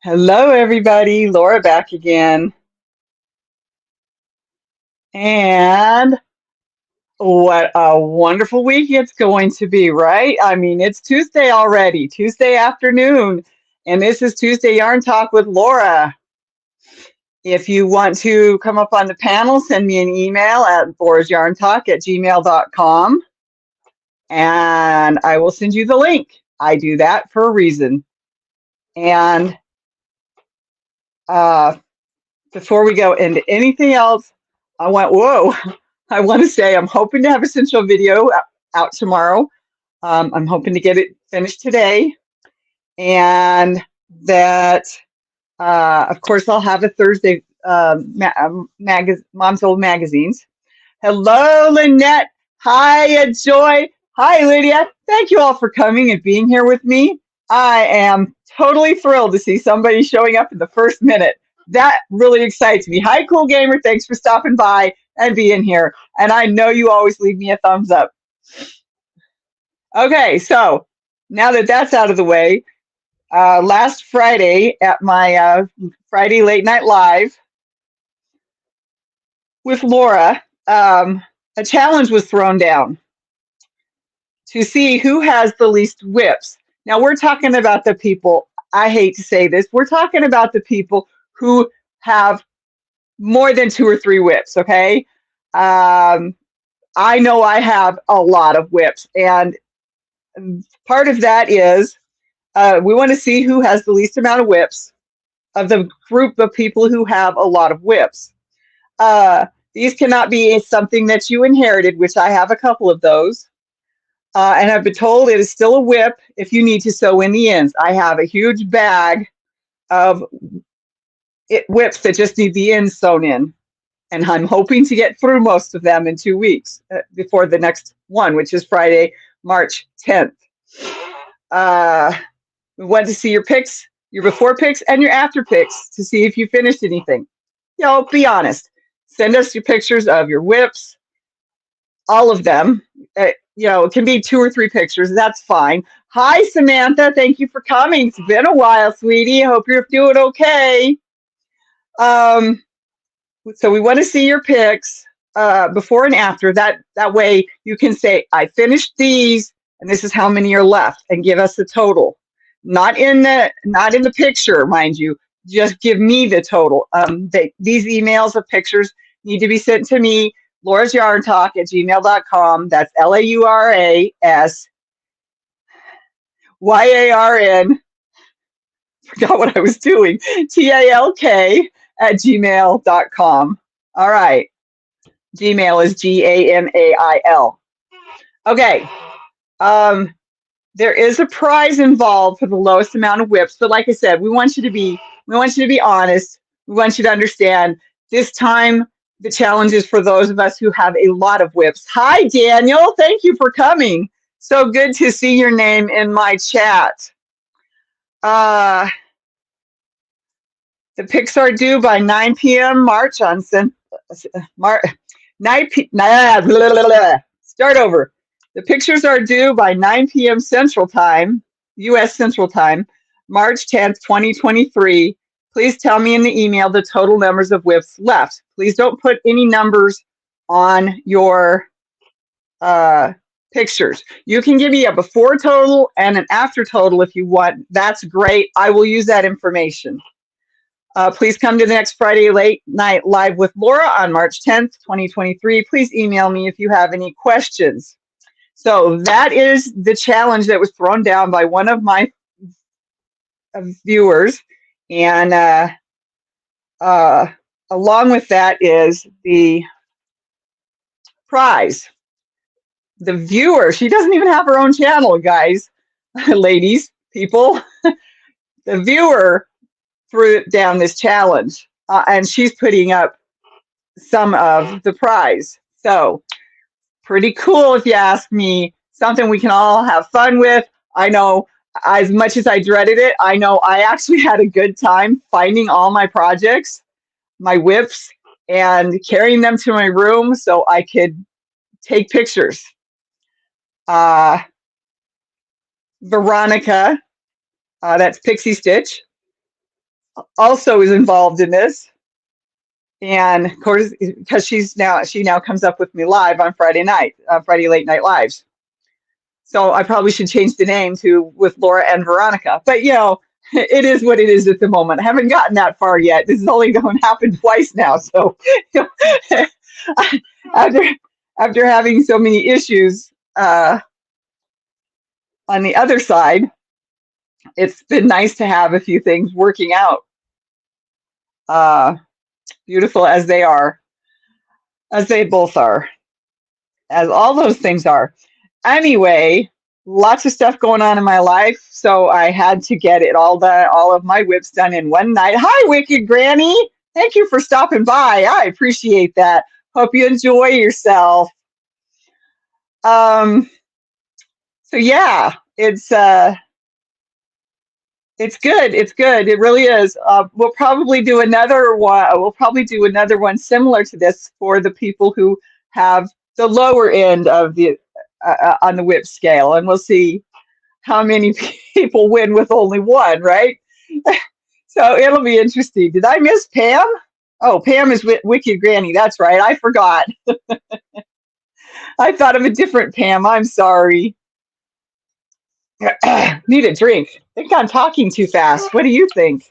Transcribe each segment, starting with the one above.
Hello, everybody. Laura back again. And what a wonderful week it's going to be, right? I mean, it's Tuesday already, Tuesday afternoon. And this is Tuesday Yarn Talk with Laura. If you want to come up on the panel, send me an email at laurasyarntalk@gmail.com and I will send you the link. I do that for a reason. And uh, before we go into anything else, I want to say I'm hoping to have a central video out tomorrow. I'm hoping to get it finished today. And that, of course, I'll have a Thursday Mom's Old Magazines. Hello, Lynette. Hi, Joy. Hi, Lydia. Thank you all for coming and being here with me. I am totally thrilled to see somebody showing up in the first minute. That really excites me. Hi, Cool Gamer. Thanks for stopping by and being here. And I know you always leave me a thumbs up. Okay, so now that that's out of the way, last Friday at my Friday Late Night Live with Laura, a challenge was thrown down to see who has the least whips. Now, we're talking about the people, I hate to say this, we're talking about the people who have more than 2 or 3 whips, okay? I know I have a lot of whips, and part of that is we want to see who has the least amount of whips of the group of people who have a lot of whips. These cannot be something that you inherited, which I have a couple of those. And I've been told it is still a whip if you need to sew in the ends. I have a huge bag of whips that just need the ends sewn in. And I'm hoping to get through most of them in 2 weeks before the next one, which is Friday, March 10th. We want to see your pics, your before pics and your after pics to see if you finished anything. You know, be honest. Send us your pictures of your whips, all of them. It can be 2 or 3 pictures. That's fine. Hi, Samantha. Thank you for coming. It's been a while, sweetie. Hope you're doing okay. So we want to see your pics before and after. That way you can say, I finished these, and this is how many are left, and give us the total. Not in the picture, mind you. Just give me the total. These emails of pictures need to be sent to me, laurasyarntalk@gmail.com. That's LAURASYARN. Forgot what I was doing. TALK@gmail.com. All right. Gmail is GAMAIL. Okay. There is a prize involved for the lowest amount of whips, but like I said, we want you to be honest. We want you to understand this time the challenge is for those of us who have a lot of whips. Hi, Daniel. Thank you for coming. So good to see your name in my chat. The pics are due by 9 p.m. March on 9 Start over. The pictures are due by 9 p.m. Central Time, U.S. Central Time, March 10th, 2023. Please tell me in the email the total numbers of whips left. Please don't put any numbers on your pictures. You can give me a before total and an after total if you want. That's great. I will use that information. Please come to the next Friday Late Night Live with Laura on March 10th, 2023. Please email me if you have any questions. So that is the challenge that was thrown down by one of my viewers. And along with that is the prize. The viewer, she doesn't even have her own channel, guys, ladies, people. The viewer threw down this challenge, and she's putting up some of the prize. So pretty cool, if you ask me. Something we can all have fun with. I know, as much as I dreaded it, I know I actually had a good time finding all my projects, my whips, and carrying them to my room so I could take pictures. Veronica, that's Pixie Stitch. also is involved in this. And of course, because she now comes up with me live on Friday night, Friday late night lives. So I probably should change the name to with Laura and Veronica. But it is what it is at the moment. I haven't gotten that far yet. This is only going to happen twice now. So after after having so many issues on the other side, it's been nice to have a few things working out, uh, beautiful as they are, as they both are, as all those things are. Anyway, lots of stuff going on in my life, so I had to get it all done, all of my whips done in one night. Hi, Wicked Granny. Thank you for stopping by. I appreciate that. Hope you enjoy yourself. Um, so yeah, it's good. It's good. It really is. We'll probably do another one. We'll probably do another one similar to this for the people who have the lower end of the on the whip scale, and we'll see how many people win with only one, right? So it'll be interesting. Did I miss Pam? Oh, Pam is Wicked Granny. That's right. I forgot. I thought of a different Pam. I'm sorry. Need a drink. I think I'm talking too fast. What do you think?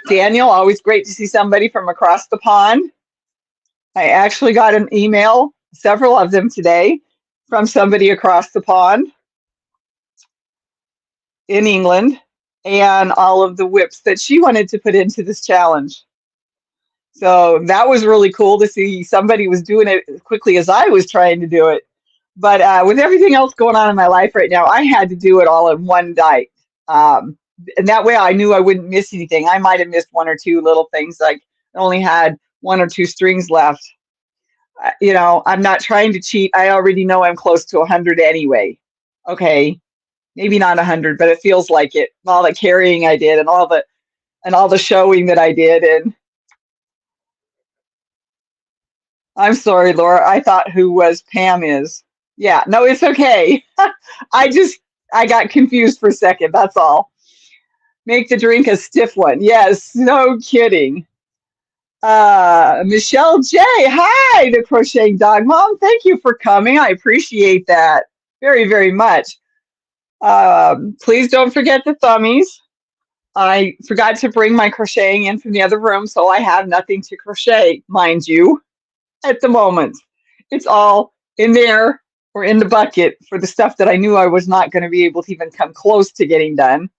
Daniel, always great to see somebody from across the pond. I actually got an email, several of them today, from somebody across the pond in England, and all of the whips that she wanted to put into this challenge. So that was really cool to see somebody was doing it as quickly as I was trying to do it. But with everything else going on in my life right now, I had to do it all in one night. And that way I knew I wouldn't miss anything. I might have missed one or two little things, like I only had one or two strings left. I'm not trying to cheat. I already know I'm close to 100 anyway. Okay, maybe not 100, but it feels like it. All the carrying I did, and all the showing that I did, and I'm sorry, Laura. I thought who was Pam is. Yeah, no, it's okay. I just I got confused for a second. That's all. Make the drink a stiff one. Yes, no kidding. Michelle J. Hi, the Crocheting Dog Mom. Thank you for coming. I appreciate that very, very much. Please don't forget the thummies. I forgot to bring my crocheting in from the other room, so I have nothing to crochet, mind you, at the moment. It's all in there or in the bucket for the stuff that I knew I was not going to be able to even come close to getting done.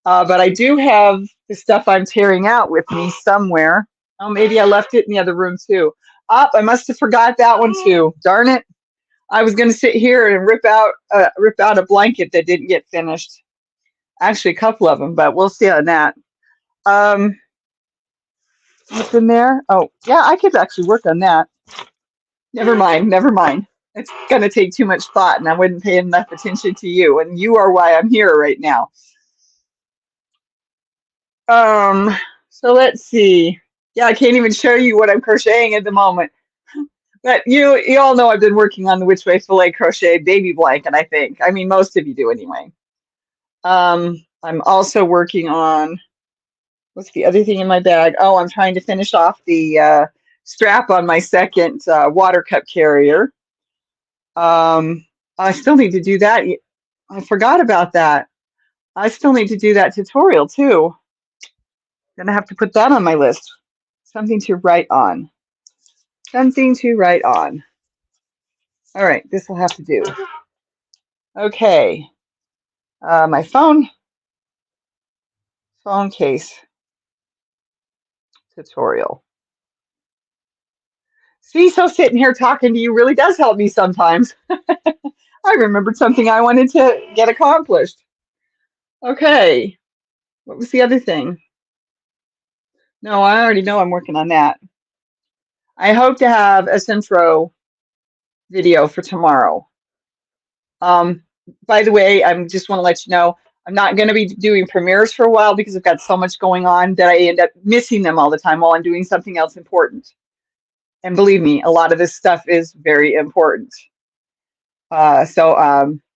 But I do have the stuff I'm tearing out with me somewhere. Oh, maybe I left it in the other room too. I must have forgot that one too. Darn it. I was going to sit here and rip out a blanket that didn't get finished. Actually, a couple of them, but we'll see on that. Um, what's in there? Oh, yeah, I could actually work on that. Never mind, never mind. It's going to take too much thought, and I wouldn't pay enough attention to you, and you are why I'm here right now. So let's see. Yeah, I can't even show you what I'm crocheting at the moment. But you all know I've been working on the Which Way Filet Crochet baby blanket, I think. I mean, most of you do anyway. I'm also working on, what's the other thing in my bag? Oh, I'm trying to finish off the strap on my second water cup carrier. I still need to do that. I forgot about that. I still need to do that tutorial too. Gonna have to put that on my list. Something to write on. Something to write on. All right, this will have to do. Okay. My phone case tutorial. See, so sitting here talking to you really does help me sometimes. I remembered something I wanted to get accomplished. Okay. What was the other thing? No, I already know I'm working on that. I hope to have a Centro video for tomorrow. By the way, I just want to let you know, I'm not going to be doing premieres for a while because I've got so much going on that I end up missing them all the time while I'm doing something else important. And believe me, a lot of this stuff is very important.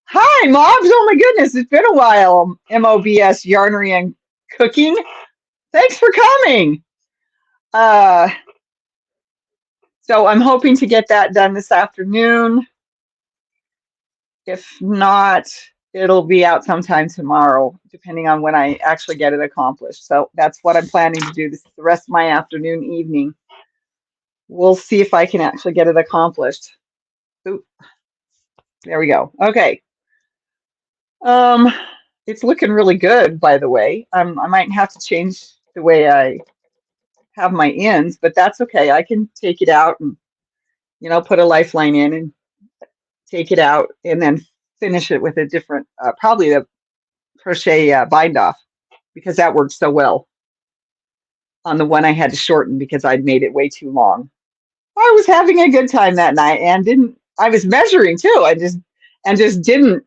Hi, Mobs. Oh my goodness, it's been a while. MOBS Yarnery and Cooking. Thanks for coming. Uh, so I'm hoping to get that done this afternoon. If not, it'll be out sometime tomorrow, depending on when I actually get it accomplished. So that's what I'm planning to do the rest of my afternoon, evening. We'll see if I can actually get it accomplished. Oop, there we go. Okay. Um, it's looking really good, by the way. I might have to change the way I have my ends, but that's okay. I can take it out and, put a lifeline in and take it out and then finish it with a different, probably the crochet bind off, because that worked so well on the one I had to shorten because I'd made it way too long. I was having a good time that night and I was measuring too. I just didn't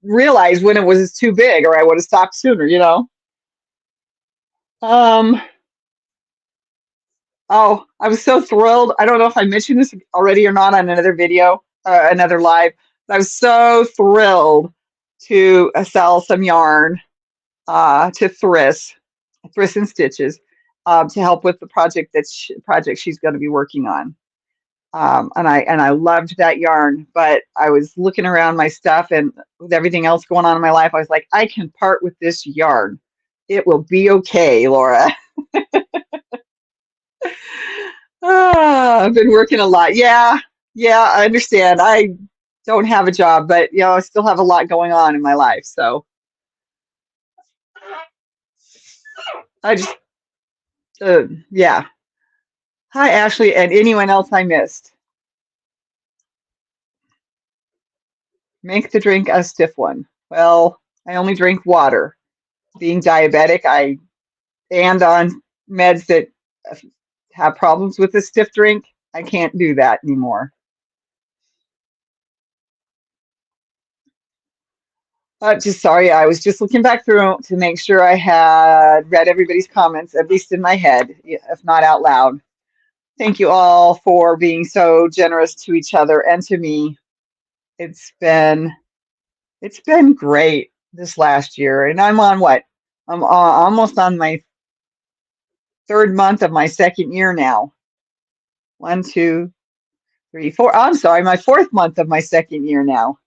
realize when it was too big or I would have stopped sooner. Um, oh, I was so thrilled. I don't know if I mentioned this already or not on another video, another live, but I was so thrilled to sell some yarn to Thriss and Stitches, to help with the project she's going to be working on. And I loved that yarn, but I was looking around my stuff and with everything else going on in my life, I was like, I can part with this yarn. It will be okay, Laura. I've been working a lot. Yeah, yeah, I understand. I don't have a job, but I still have a lot going on in my life. So I just, yeah. Hi, Ashley, and anyone else I missed. Make the drink a stiff one. Well, I only drink water. Being diabetic, I and on meds that have problems with the stiff drink, I can't do that anymore. Just sorry, I was just looking back through to make sure I had read everybody's comments, at least in my head, if not out loud. Thank you all for being so generous to each other and to me. It's been it's been great this last year, and I'm on what? I'm almost on my third month of my second year now. One, two, three, four. I'm sorry, my fourth month of my second year now.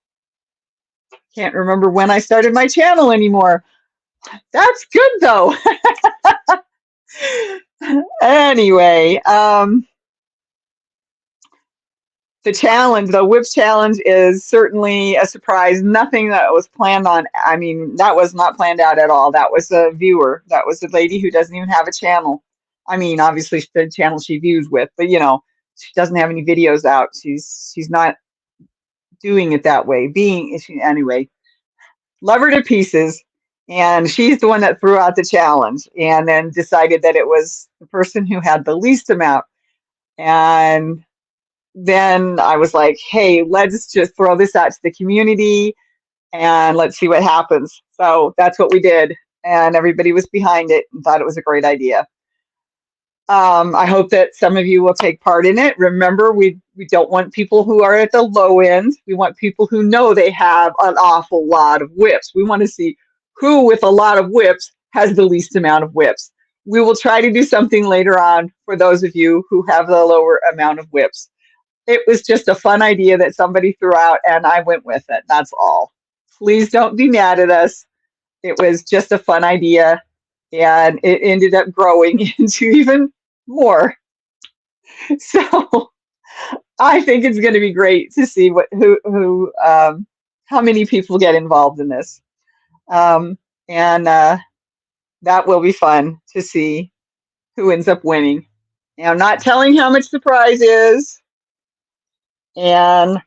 Can't remember when I started my channel anymore. That's good though. Anyway, the whip challenge is certainly a surprise. Nothing that was planned on. I mean, that was not planned out at all. That was a viewer. That was a lady who doesn't even have a channel. I mean, obviously the channel she views with, but she doesn't have any videos out. She's not doing it that way. Anyway, love her to pieces. And she's the one that threw out the challenge and then decided that it was the person who had the least amount. And then I was like, hey, let's just throw this out to the community and let's see what happens. So that's what we did. And everybody was behind it and thought it was a great idea. I hope that some of you will take part in it. Remember, we don't want people who are at the low end. We want people who know they have an awful lot of whips. We want to see who with a lot of whips has the least amount of whips. We will try to do something later on for those of you who have the lower amount of whips. It was just a fun idea that somebody threw out and I went with it. That's all. Please don't be mad at us. It was just a fun idea and it ended up growing into even more. So I think it's going to be great to see how many people get involved in this. And that will be fun to see who ends up winning. And I'm not telling how much the prize is. And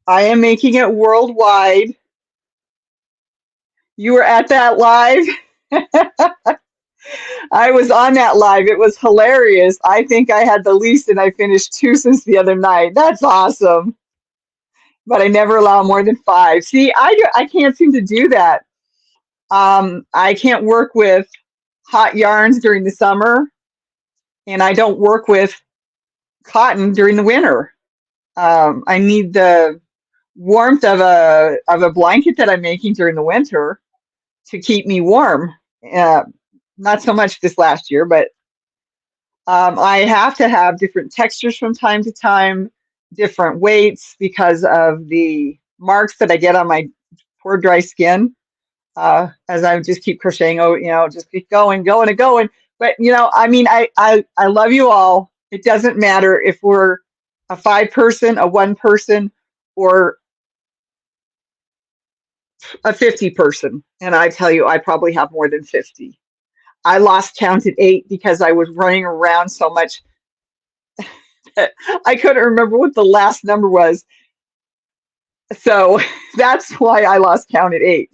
I am making it worldwide. You were at that live? I was on that live. It was hilarious. I think I had the least and I finished 2 since the other night. That's awesome. But I never allow more than 5. See, I can't seem to do that. I can't work with hot yarns during the summer, and I don't work with cotton during the winter. I need the warmth of a blanket that I'm making during the winter to keep me warm. Uh, Not so much this last year, but I have to have different textures from time to time, different weights because of the marks that I get on my poor dry skin. As I just keep crocheting, oh, just keep going, going and going. But I mean, I love you all. It doesn't matter if we're a 5 person, a 1 person, or a 50 person. And I tell you, I probably have more than 50. I lost count at 8 because I was running around so much that I couldn't remember what the last number was. So that's why I lost count at 8.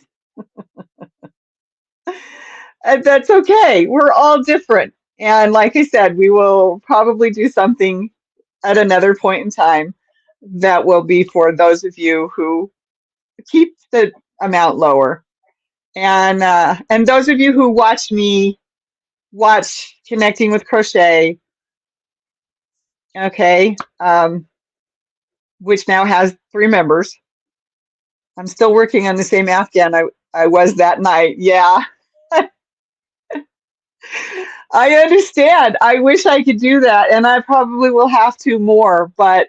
And that's okay. We're all different. And like I said, we will probably do something at another point in time that will be for those of you who keep the amount lower. And those of you who watch me watch Connecting with Crochet, okay, which now has 3 members. I'm still working on the same Afghan I was that night. Yeah, I understand. I wish I could do that, and I probably will have to more, but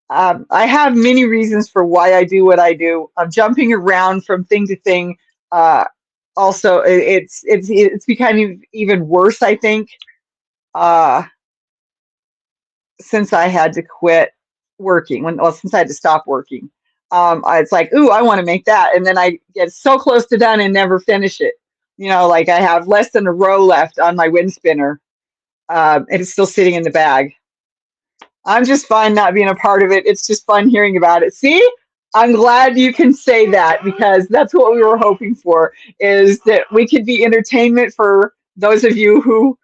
I have many reasons for why I do what I do. I'm jumping around from thing to thing. Uh, Also, it's becoming even worse, I think, uh, since I had to quit working. Since I had to stop working, it's like, ooh, I want to make that, and then I get so close to done and never finish it. Like I have less than a row left on my wind spinner, and it's still sitting in the bag. I'm just fine not being a part of it. It's just fun hearing about it. See, I'm glad you can say that because that's what we were hoping for, is that we could be entertainment for those of you who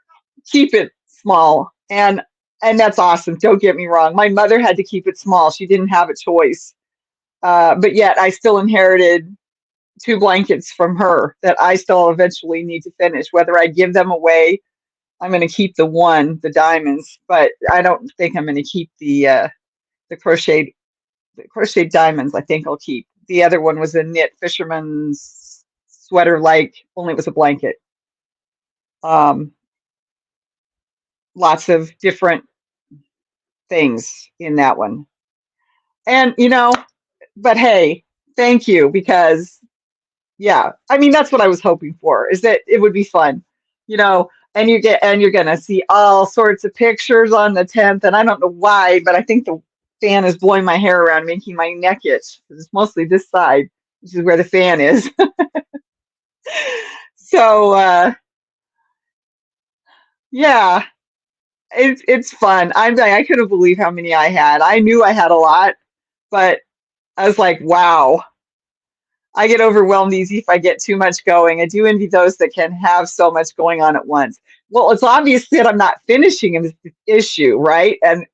keep it small. And that's awesome. Don't get me wrong. My mother had to keep it small. She didn't have a choice. But yet I still inherited 2 blankets from her that I still eventually need to finish. Whether I give them away, I'm going to keep the diamonds, but I don't think I'm going to keep the crocheted diamonds. I think I'll keep. The other one was a knit fisherman's sweater, like only it was a blanket. Um, Lots of different things in that one. And but hey, thank you because yeah, I mean that's what I was hoping for, is that it would be fun. You know, and you're gonna see all sorts of pictures on the 10th, and I don't know why, but I think the fan is blowing my hair around, making my neck itch. 'Cause it's mostly this side, which is where the fan is. So yeah, it's fun. I couldn't believe how many I had. I knew I had a lot, but I was like, wow. I get overwhelmed easy if I get too much going. I do envy those that can have so much going on at once. Well, it's obvious that I'm not finishing an issue, right? And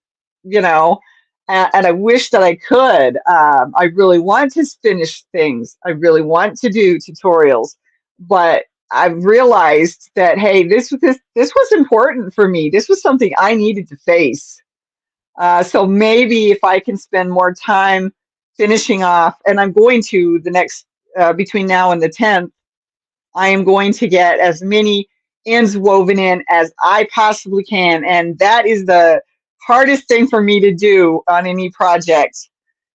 you know, and I wish that I could. I really want to finish things. I really want to do tutorials, but I've realized that hey, this was important for me. This was something I needed to face. So maybe if I can spend more time finishing off, and I'm going to the next between now and the 10th, I am going to get as many ends woven in as I possibly can, and that is the hardest thing for me to do on any project.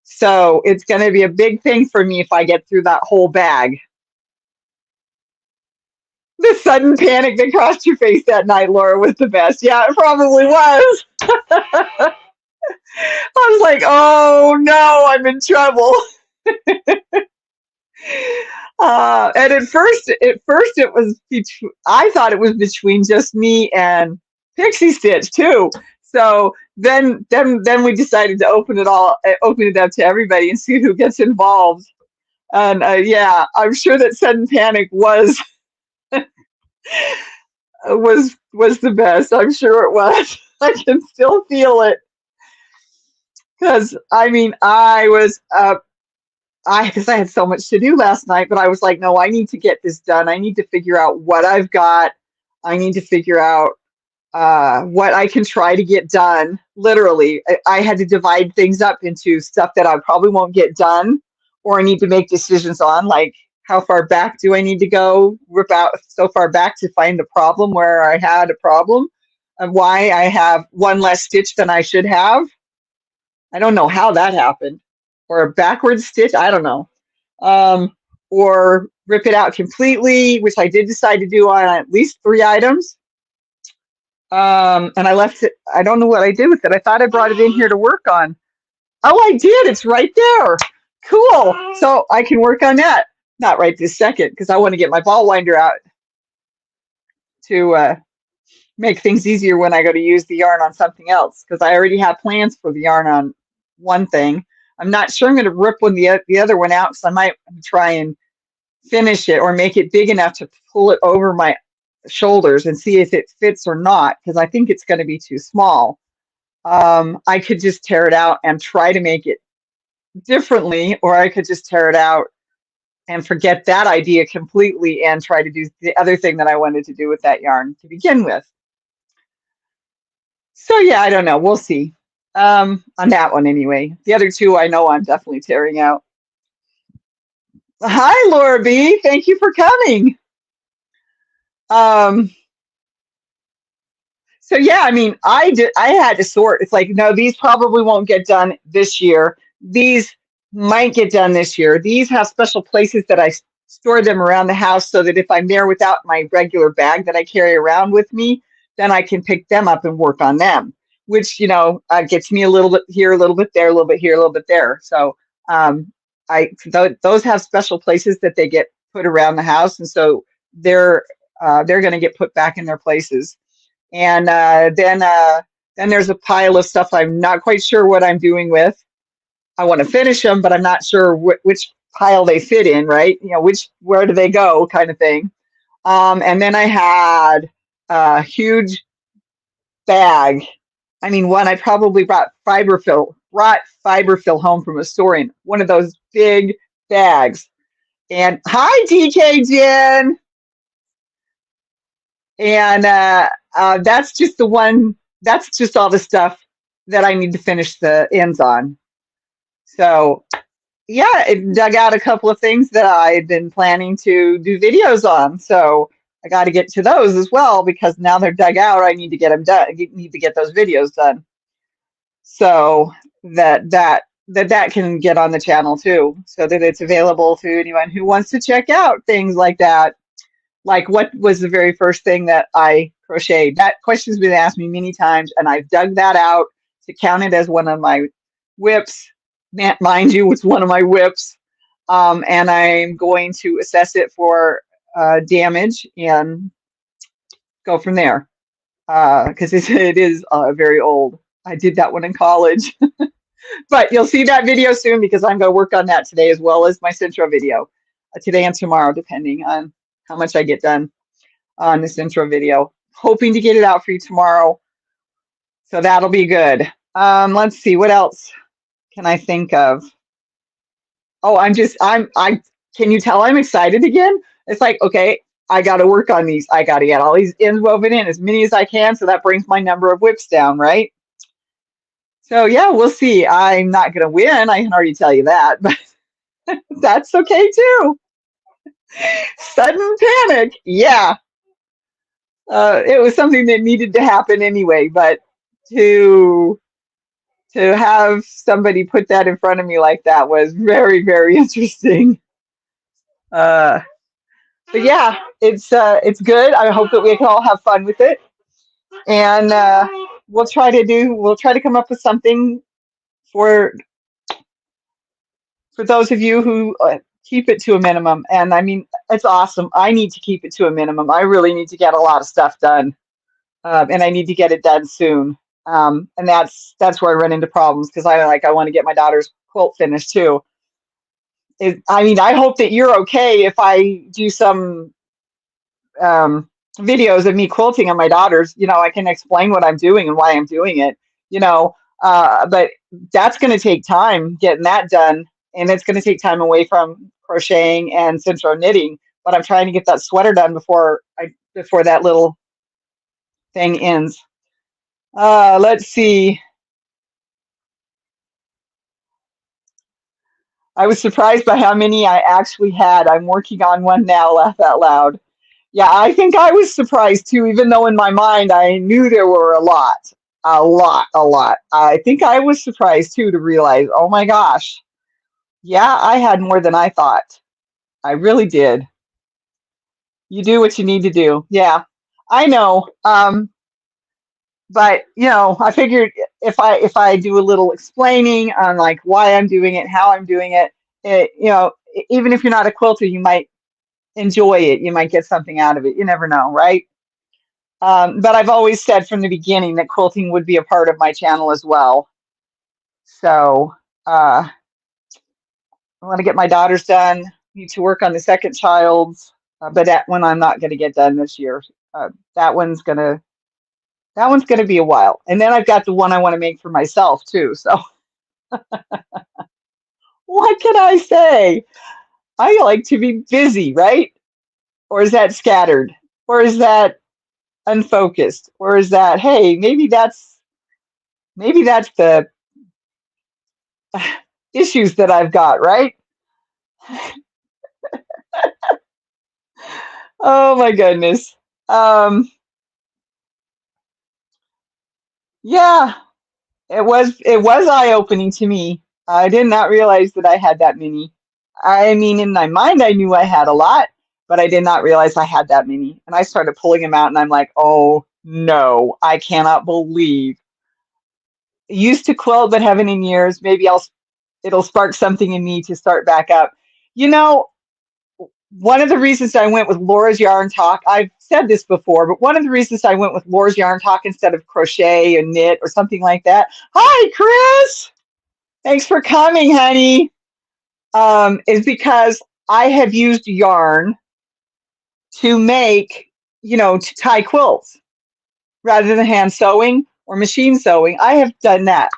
So it's going to be a big thing for me if I get through that whole bag. The sudden panic that crossed your face that night, Laura, was the best. Yeah, it probably was. I was like, oh no, I'm in trouble. And at first it was I thought it was between just me and Pixie Stitch too. So then we decided to open it up to everybody and see who gets involved. And yeah, I'm sure that sudden panic was the best. I'm sure it was. I can still feel it because I mean I was because I had so much to do last night, but I was like, no, I need to get this done. I need to figure out what I've got. I need to figure out. what I can try to get done. Literally, I had to divide things up into stuff that I probably won't get done or I need to make decisions on, like how far back do I need to go, rip out so far back to find the problem where I had a problem, and why I have one less stitch than I should have. I don't know how that happened. Or a backward stitch, I don't know. Um, or rip it out completely, which I did decide to do on at least 3 items. And I left it, I don't know what I did with it. I thought I brought it in here to work on. Oh, I did. It's right there. Cool. So I can work on that. Not right this second, because I want to get my ball winder out to make things easier when I go to use the yarn on something else, because I already have plans for the yarn on one thing. I'm not sure I'm going to rip the other one out, so I might try and finish it or make it big enough to pull it over my shoulders and see if it fits or not, because I think it's going to be too small. I could just tear it out and try to make it differently, or I could just tear it out and forget that idea completely and try to do the other thing that I wanted to do with that yarn to begin with. So yeah, I don't know. We'll see. On that one anyway. The other two I know I'm definitely tearing out. Hi, Laura B. Thank you for coming. Um, so yeah, I mean, I had to sort. It's like, no, these probably won't get done this year. These might get done this year. These have special places that I store them around the house so that if I'm there without my regular bag that I carry around with me, then I can pick them up and work on them, which, gets me a little bit here, a little bit there, a little bit here, a little bit there. So those have special places that they get put around the house. And so they're going to get put back in their places. And then there's a pile of stuff I'm not quite sure what I'm doing with. I want to finish them, but I'm not sure which pile they fit in, right? Where do they go, kind of thing. And then I had a huge bag. I mean, I probably brought fiberfill home from a store in one of those big bags. And hi, DK Jen. And that's just the one. That's just all the stuff that I need to finish the ends on. So yeah, it dug out a couple of things that I had been planning to do videos on. So I got to get to those as well, because now they're dug out. I need to get them done. I need to get those videos done, so that can get on the channel too, so that it's available to anyone who wants to check out things like that. Like, what was the very first thing that I crocheted? That question's been asked me many times, and I've dug that out to count it as one of my whips. Mind you, it's one of my whips. And I'm going to assess it for damage and go from there, because it is very old. I did that one in college. But you'll see that video soon, because I'm going to work on that today, as well as my Centro video today and tomorrow, depending on how much I get done on this intro video. Hoping to get it out for you tomorrow, so that'll be good. Let's see, what else can I think of? Oh, can you tell I'm excited again? It's like, okay, I got to work on these. I got to get all these ends woven in, as many as I can, so that brings my number of whips down, right? So yeah, we'll see. I'm not going to win, I can already tell you that, but that's okay too. Sudden panic. Yeah. It was something that needed to happen anyway, but to have somebody put that in front of me like that was very, very interesting. But yeah, it's good. I hope that we can all have fun with it, and we'll try to come up with something for those of you who keep it to a minimum. And I mean, it's awesome. I need to keep it to a minimum. I really need to get a lot of stuff done, and I need to get it done soon. And that's where I run into problems, because I want to get my daughter's quilt finished too. I mean, I hope that you're okay if I do some videos of me quilting on my daughter's. I can explain what I'm doing and why I'm doing it. But that's going to take time getting that done, and it's going to take time away from crocheting and Centro knitting. But I'm trying to get that sweater done before that little thing ends. Let's see. I was surprised by how many I actually had. I'm working on one now, laugh out loud. Yeah, I think I was surprised too, even though in my mind I knew there were a lot, a lot, a lot. I think I was surprised too to realize, oh my gosh, yeah, I had more than I thought. I really did. You do what you need to do. Yeah, I know. But I figured if I do a little explaining on like why I'm doing it, how I'm doing it, even if you're not a quilter, you might enjoy it. You might get something out of it. You never know, right? But I've always said from the beginning that quilting would be a part of my channel as well. So I want to get my daughters done. Need to work on the second child's, but that one I'm not going to get done this year. That one's gonna be a while. And then I've got the one I want to make for myself too. So what can I say? I like to be busy, right? Or is that scattered? Or is that unfocused? Or is that, hey, maybe that's the issues that I've got, right? Oh my goodness. Um, yeah, it was eye-opening to me. I did not realize that I had that many. I mean, in my mind, I knew I had a lot, but I did not realize I had that many. And I started pulling them out, and I'm like, oh no, I cannot believe. Used to quilt, but haven't in years. Maybe it'll spark something in me to start back up. You know, one of the reasons I went with Laura's Yarn Talk, I've said this before, but one of the reasons I went with Laura's Yarn Talk instead of crochet and knit or something like that. Hi, Chris. Thanks for coming, honey. Is because I have used yarn to make, to tie quilts rather than hand sewing or machine sewing. I have done that.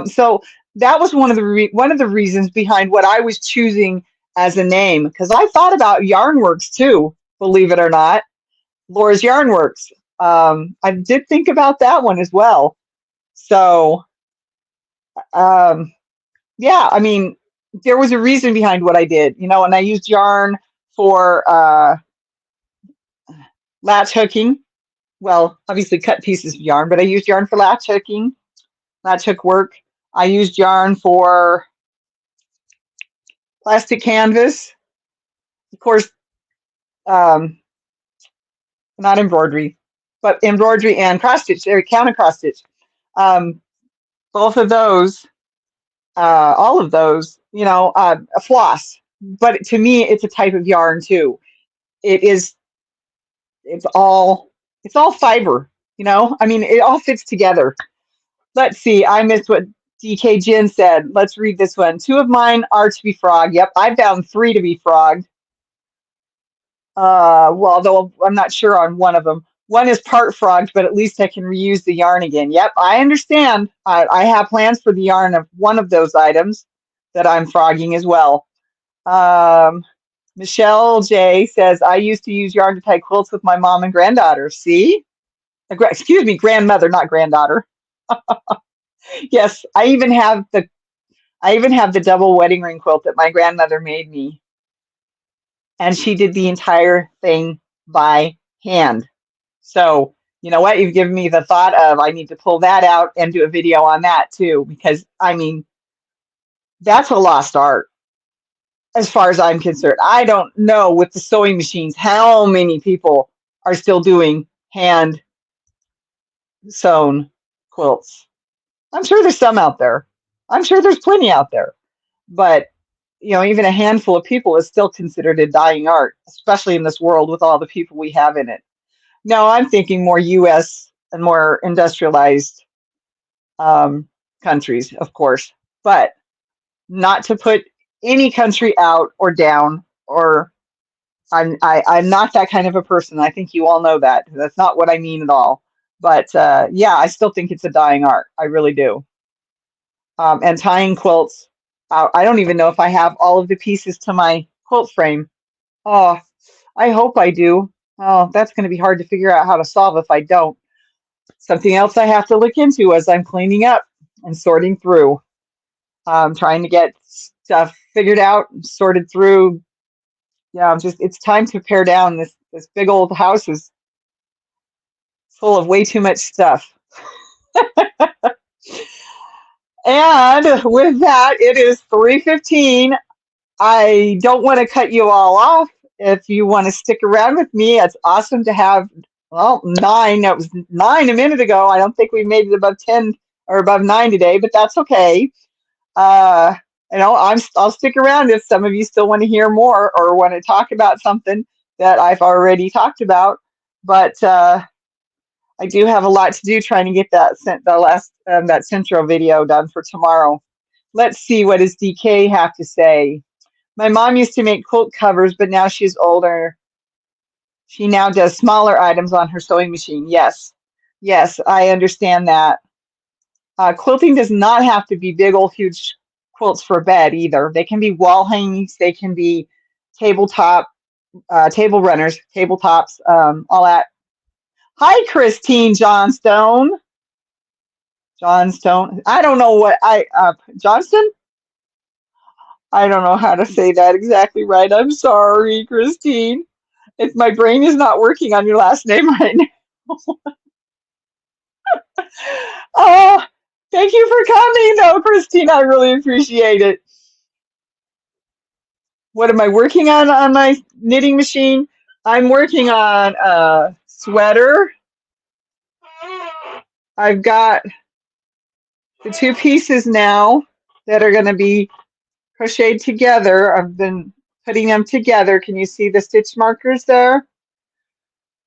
So that was one of the reasons behind what I was choosing as a name, because I thought about Yarnworks too, believe it or not. Laura's Yarnworks. I did think about that one as well. So um, yeah, I mean, there was a reason behind what I did, and I used yarn for latch hooking. Well, obviously cut pieces of yarn, but I used yarn for latch hooking, latch hook work. I used yarn for plastic canvas, of course, um, not embroidery, but embroidery and cross stitch, or counter cross stitch. Um, both of those, all of those, a floss. But to me, it's a type of yarn too. It is it's all it's all fiber, I mean, it all fits together. Let's see, I missed what DK Jin said. Let's read this one. Two of mine are to be frogged. Yep, I found three to be frogged. Well, though I'm not sure on one of them. One is part frogged, but at least I can reuse the yarn again. Yep, I understand. I have plans for the yarn of one of those items that I'm frogging as well. um, Michelle J says, I used to use yarn to tie quilts with my mom and granddaughter. See? Excuse me, grandmother, not granddaughter. Yes, I even have the double wedding ring quilt that my grandmother made me, and she did the entire thing by hand. So, you know what? You've given me the thought of I need to pull that out and do a video on that too, because I mean, that's a lost art as far as I'm concerned. I don't know with the sewing machines how many people are still doing hand sewn quilts. I'm sure there's some out there. I'm sure there's plenty out there. But, even a handful of people is still considered a dying art, especially in this world with all the people we have in it. No, I'm thinking more US and more industrialized um, countries, of course, but not to put any country out or down, or I'm not that kind of a person. I think you all know that. That's not what I mean at all. But yeah, I still think it's a dying art. I really do. And tying quilts, I don't even know if I have all of the pieces to my quilt frame. Oh, I hope I do. Oh, that's going to be hard to figure out how to solve if I don't. Something else I have to look into as I'm cleaning up and sorting through. Trying to get stuff figured out, sorted through. Yeah, just it's time to pare down. This big old house is full of way too much stuff. And with that, it is 3:15. I don't want to cut you all off. If you want to stick around with me, it's awesome to have, well, nine. That was nine a minute ago. I don't think we made it above 10 or above nine today, but that's okay. Uh, I'll stick around if some of you still want to hear more or want to talk about something that I've already talked about. But I do have a lot to do trying to get that Centro video done for tomorrow. Let's see, what does DK have to say? My mom used to make quilt covers, but now she's older. She now does smaller items on her sewing machine. Yes, yes, I understand that. Quilting does not have to be big old huge quilts for bed either. They can be wall hangings, they can be tabletop, table runners, tabletops, all that. Hi, Christine Johnstone. Johnstone. I don't know what Johnston? I don't know how to say that exactly right. I'm sorry, Christine. If my brain is not working on your last name right now. Oh, thank you for coming, though, Christine. I really appreciate it. What am I working on my knitting machine? I'm working on a sweater. I've got the two pieces now that are going to be crocheted together. I've been putting them together. Can you see the stitch markers there?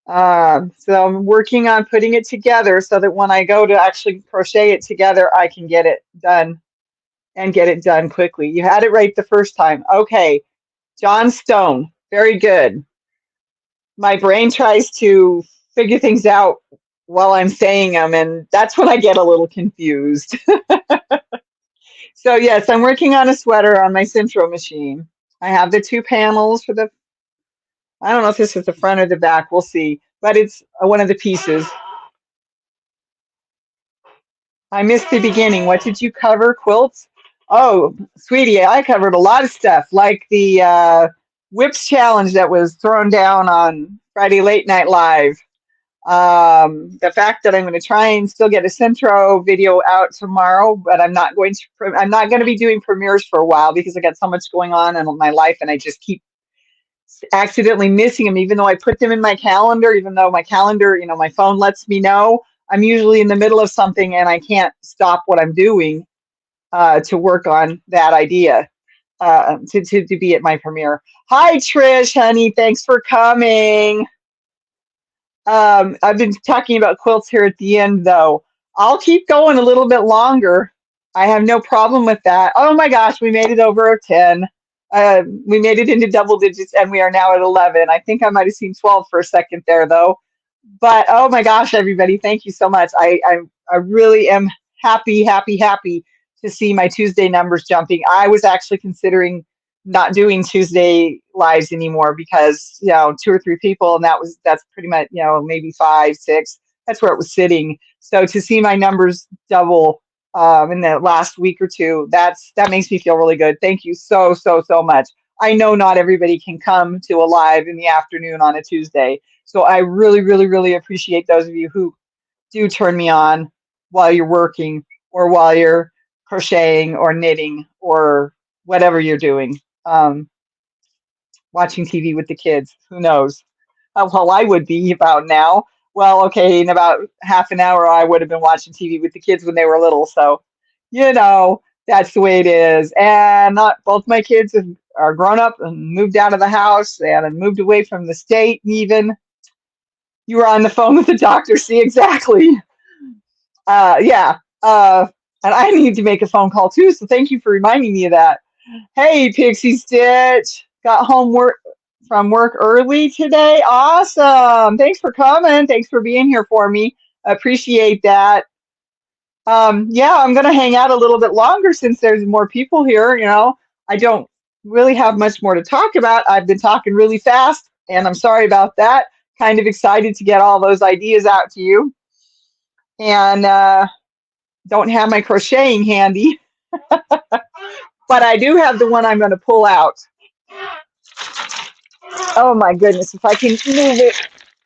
So I'm working on putting it together so that when I go to actually crochet it together, I can get it done and get it done quickly. You had it right the first time. Okay, John Stone, very good. My brain tries to figure things out while I'm saying them, and that's when I get a little confused. So yes, I'm working on a sweater on my Centro machine. I have the two panels for the, I don't know if this is the front or the back, we'll see, but it's one of the pieces. I missed the beginning. What did you cover? Quilts? Oh, sweetie, I covered a lot of stuff, like the whips challenge that was thrown down on Friday Late Night Live. The fact that I'm going to try and still get a Centro video out tomorrow, but I'm not going to be doing premieres for a while because I got so much going on in my life, and I just keep accidentally missing them, even though I put them in my calendar, even though my calendar, my phone lets me know. I'm usually in the middle of something and I can't stop what I'm doing to work on that idea to be at my premiere. Hi, Trish, honey. Thanks for coming. I've been talking about quilts here at the end, though. I'll keep going a little bit longer. I have no problem with that. Oh my gosh, we made it over 10. We made it into double digits, and we are now at 11. I think I might have seen 12 for a second there, though. But oh my gosh, everybody, thank you so much. I really am happy, happy, happy to see my Tuesday numbers jumping. I was actually considering not doing Tuesday lives anymore because, two or three people, and that's pretty much, maybe 5, 6. That's where it was sitting. So to see my numbers double in the last week or two, that makes me feel really good. Thank you so, so, so much. I know not everybody can come to a live in the afternoon on a Tuesday. So I really, really, really appreciate those of you who do turn me on while you're working or while you're crocheting or knitting or whatever you're doing. Watching TV with the kids, who knows? Well, I would be about now. Well, okay, in about half an hour, I would have been watching TV with the kids when they were little. So, that's the way it is. And not both my kids are grown up and moved out of the house and moved away from the state even. You were on the phone with the doctor. See, exactly. Yeah. And I need to make a phone call too. So thank you for reminding me of that. Hey, Pixie Stitch. Got home from work early today. Awesome. Thanks for coming. Thanks for being here for me. Appreciate that. Yeah, I'm going to hang out a little bit longer since there's more people here. I don't really have much more to talk about. I've been talking really fast, and I'm sorry about that. Kind of excited to get all those ideas out to you. and don't have my crocheting handy, but I do have the one I'm going to pull out. Oh my goodness, if I can move it,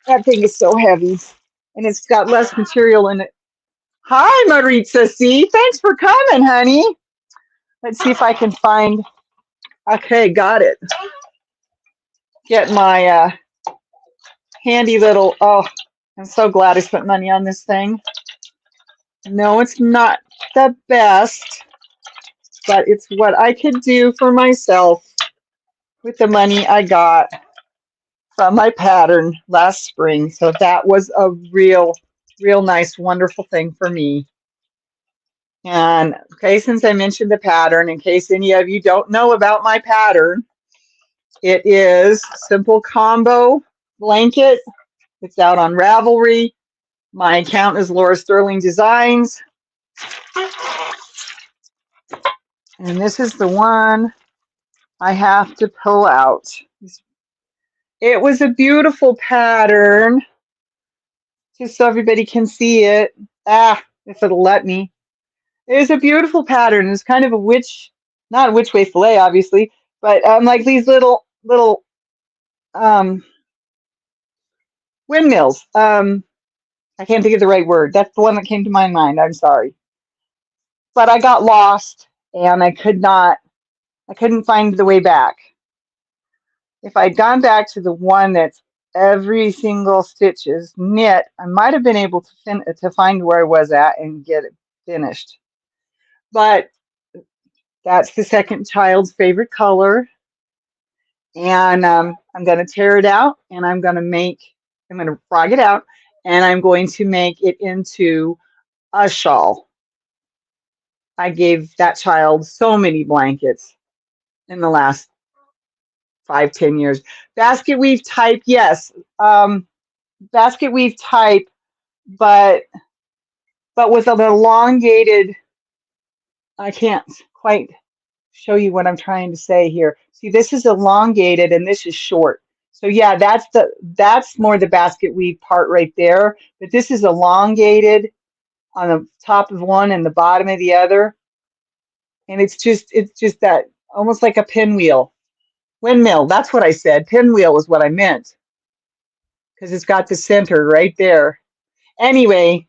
that thing is so heavy, and it's got less material in it. Hi, Maritza C. Thanks for coming, honey. Let's see if I can find. Okay, got it. Get my handy little. Oh, I'm so glad I spent money on this thing. No, it's not the best, but it's what I could do for myself with the money I got from my pattern last spring. So that was a real nice, wonderful thing for me. And okay, since I mentioned the pattern, in case any of you don't know about my pattern, it is Simple Combo Blanket. It's out on Ravelry. My account is Laura Sterling Designs. And this is the one I have to pull out. It was a beautiful pattern, just so everybody can see it. If it'll let me. It was a beautiful pattern. It's kind of a not a witch way fillet, obviously, but like these little windmills. I can't think of the right word. That's the one that came to my mind. I'm sorry. But I got lost and I couldn't find the way back. If I'd gone back to the one that's every single stitch is knit, I might have been able to find where I was at and get it finished. But that's the second child's favorite color. And I'm going to tear it out and I'm going to frog it out and I'm going to make it into a shawl. I gave that child so many blankets in the last 5-10 years. Basket weave type, yes. Basket weave type, but with an elongated, I can't quite show you what I'm trying to say here. See, this is elongated and this is short. So yeah, that's more the basket weave part right there. But this is elongated on the top of one and the bottom of the other. And it's just that almost like a pinwheel. Windmill, that's what I said. Pinwheel is what I meant. Because it's got the center right there. Anyway,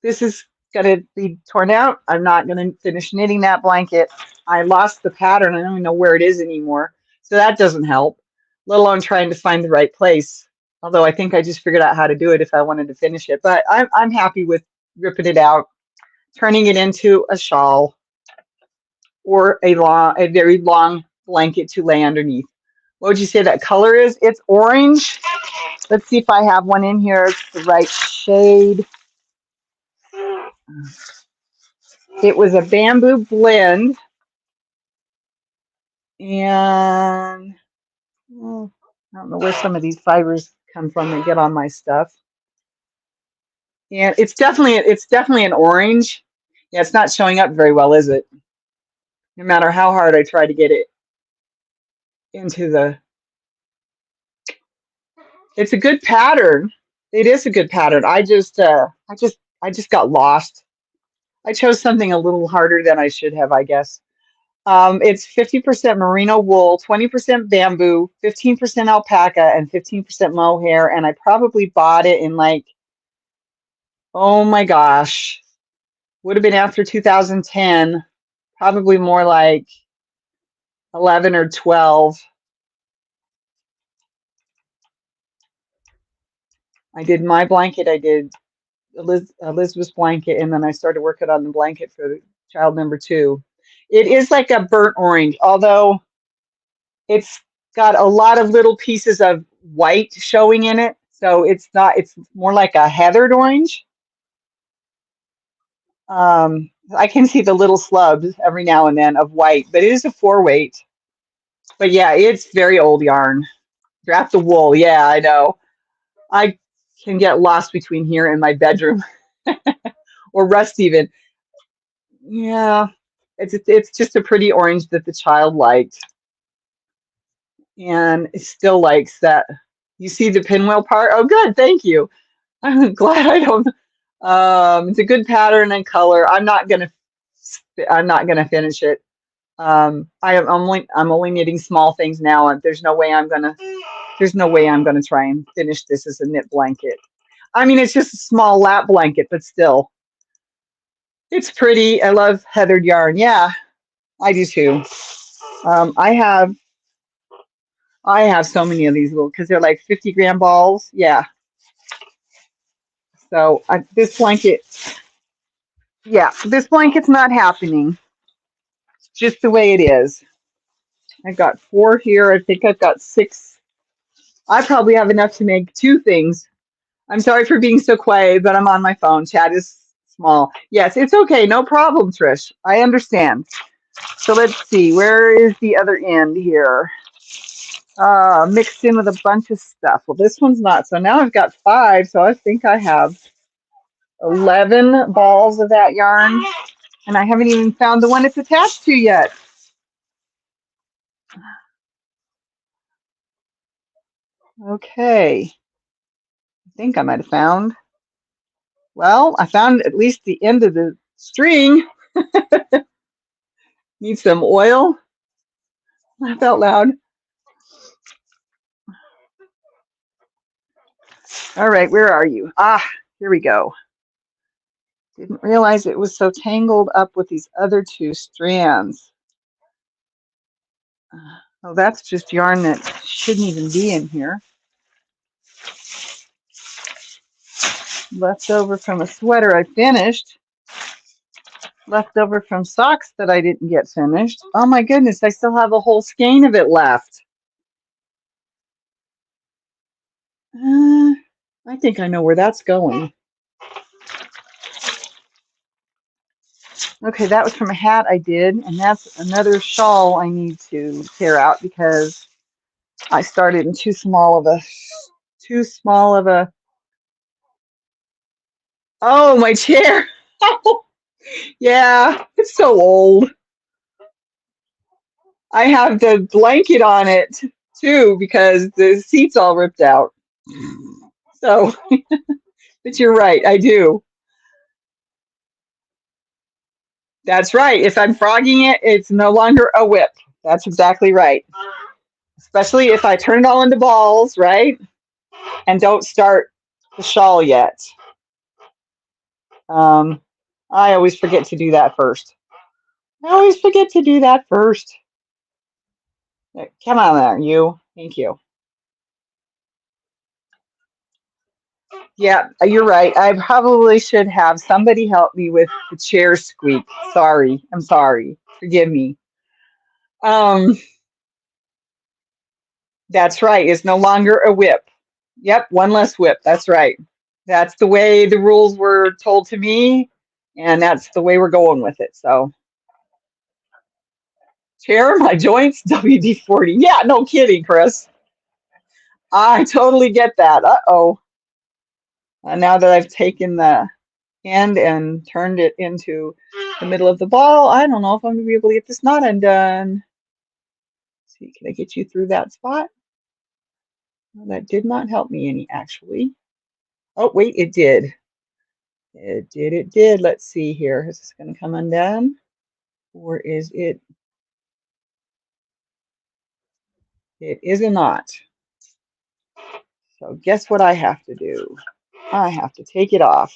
this is going to be torn out. I'm not going to finish knitting that blanket. I lost the pattern. I don't even know where it is anymore. So that doesn't help, let alone trying to find the right place. Although I think I just figured out how to do it if I wanted to finish it. But I'm happy with ripping it out, turning it into a shawl or a very long blanket to lay underneath. What would you say that color is? It's orange. Let's see if I have one in here. It's the right shade. It was a bamboo blend. And I don't know where some of these fibers come from that get on my stuff. And it's definitely an orange. Yeah, it's not showing up very well, is it? No matter how hard I try to get it into the. It's a good pattern. It is a good pattern. I just got lost. I chose something a little harder than I should have, I guess. It's 50% merino wool, 20% bamboo, 15% alpaca, and 15% mohair. And I probably bought it in like, oh my gosh, would have been after 2010, probably more like 11 or 12. I did my blanket, I did Elizabeth's blanket, and then I started working on the blanket for child number 2. It is like a burnt orange, although it's got a lot of little pieces of white showing in it. So it's more like a heathered orange. I can see the little slubs every now and then of white, but it is a 4-weight. But yeah, it's very old yarn. Draft the wool. Yeah, I know. I can get lost between here and my bedroom or rust even. Yeah, it's just a pretty orange that the child liked. And it still likes that. You see the pinwheel part? Oh, good. Thank you. I'm glad I don't. It's a good pattern and color. I'm not gonna finish it. I'm only knitting small things now, and there's no way I'm gonna try and finish this as a knit blanket. I mean, it's just a small lap blanket, but still, it's pretty. I love heathered yarn. Yeah, I do too. Um, I have I have so many of these little because they're like 50-gram balls. Yeah. So this blanket, yeah, this blanket's not happening. It's just the way it is. I've got 4 here. I think I've got 6. I probably have enough to make 2 things. I'm sorry for being so quiet, but I'm on my phone. Chat is small. Yes, it's okay. No problem, Trish. I understand. So let's see. Where is the other end here? Mixed in with a bunch of stuff. Well, this one's not. So now I've got 5. So I think I have 11 balls of that yarn. And I haven't even found the one it's attached to yet. Okay. I think I might have found. Well, I found at least the end of the string. Need some oil. Laugh out loud. All right, where are you? Ah, here we go. Didn't realize it was so tangled up with these other 2 strands. Oh, that's just yarn that shouldn't even be in here. Left over from a sweater I finished. Left over from socks that I didn't get finished. Oh my goodness, I still have a whole skein of it left. I think I know where that's going. Okay, that was from a hat I did, and that's another shawl I need to tear out because I started in too small of a. Oh, my chair. Yeah, it's so old. I have the blanket on it too because the seat's all ripped out. So, but you're right, I do. That's right. If I'm frogging it, it's no longer a whip. That's exactly right. Especially if I turn it all into balls, right? And don't start the shawl yet. Um, I always forget to do that first. I always forget to do that first. Come on there, you. Thank you. Yeah, you're right. I probably should have somebody help me with the chair squeak. Sorry. I'm sorry. Forgive me. Um, that's right. It's no longer a whip. Yep, one less whip. That's right. That's the way the rules were told to me, and that's the way we're going with it. So, chair, my joints, WD-40. Yeah, no kidding, Chris. I totally get that. Uh-oh. Now that I've taken the end and turned it into the middle of the ball, I don't know if I'm going to be able to get this knot undone. Let's see, can I get you through that spot? Well, that did not help me any, actually. Oh, wait, it did. It did. Let's see here. Is this going to come undone? Or is it? It is a knot. So guess what I have to do? I have to take it off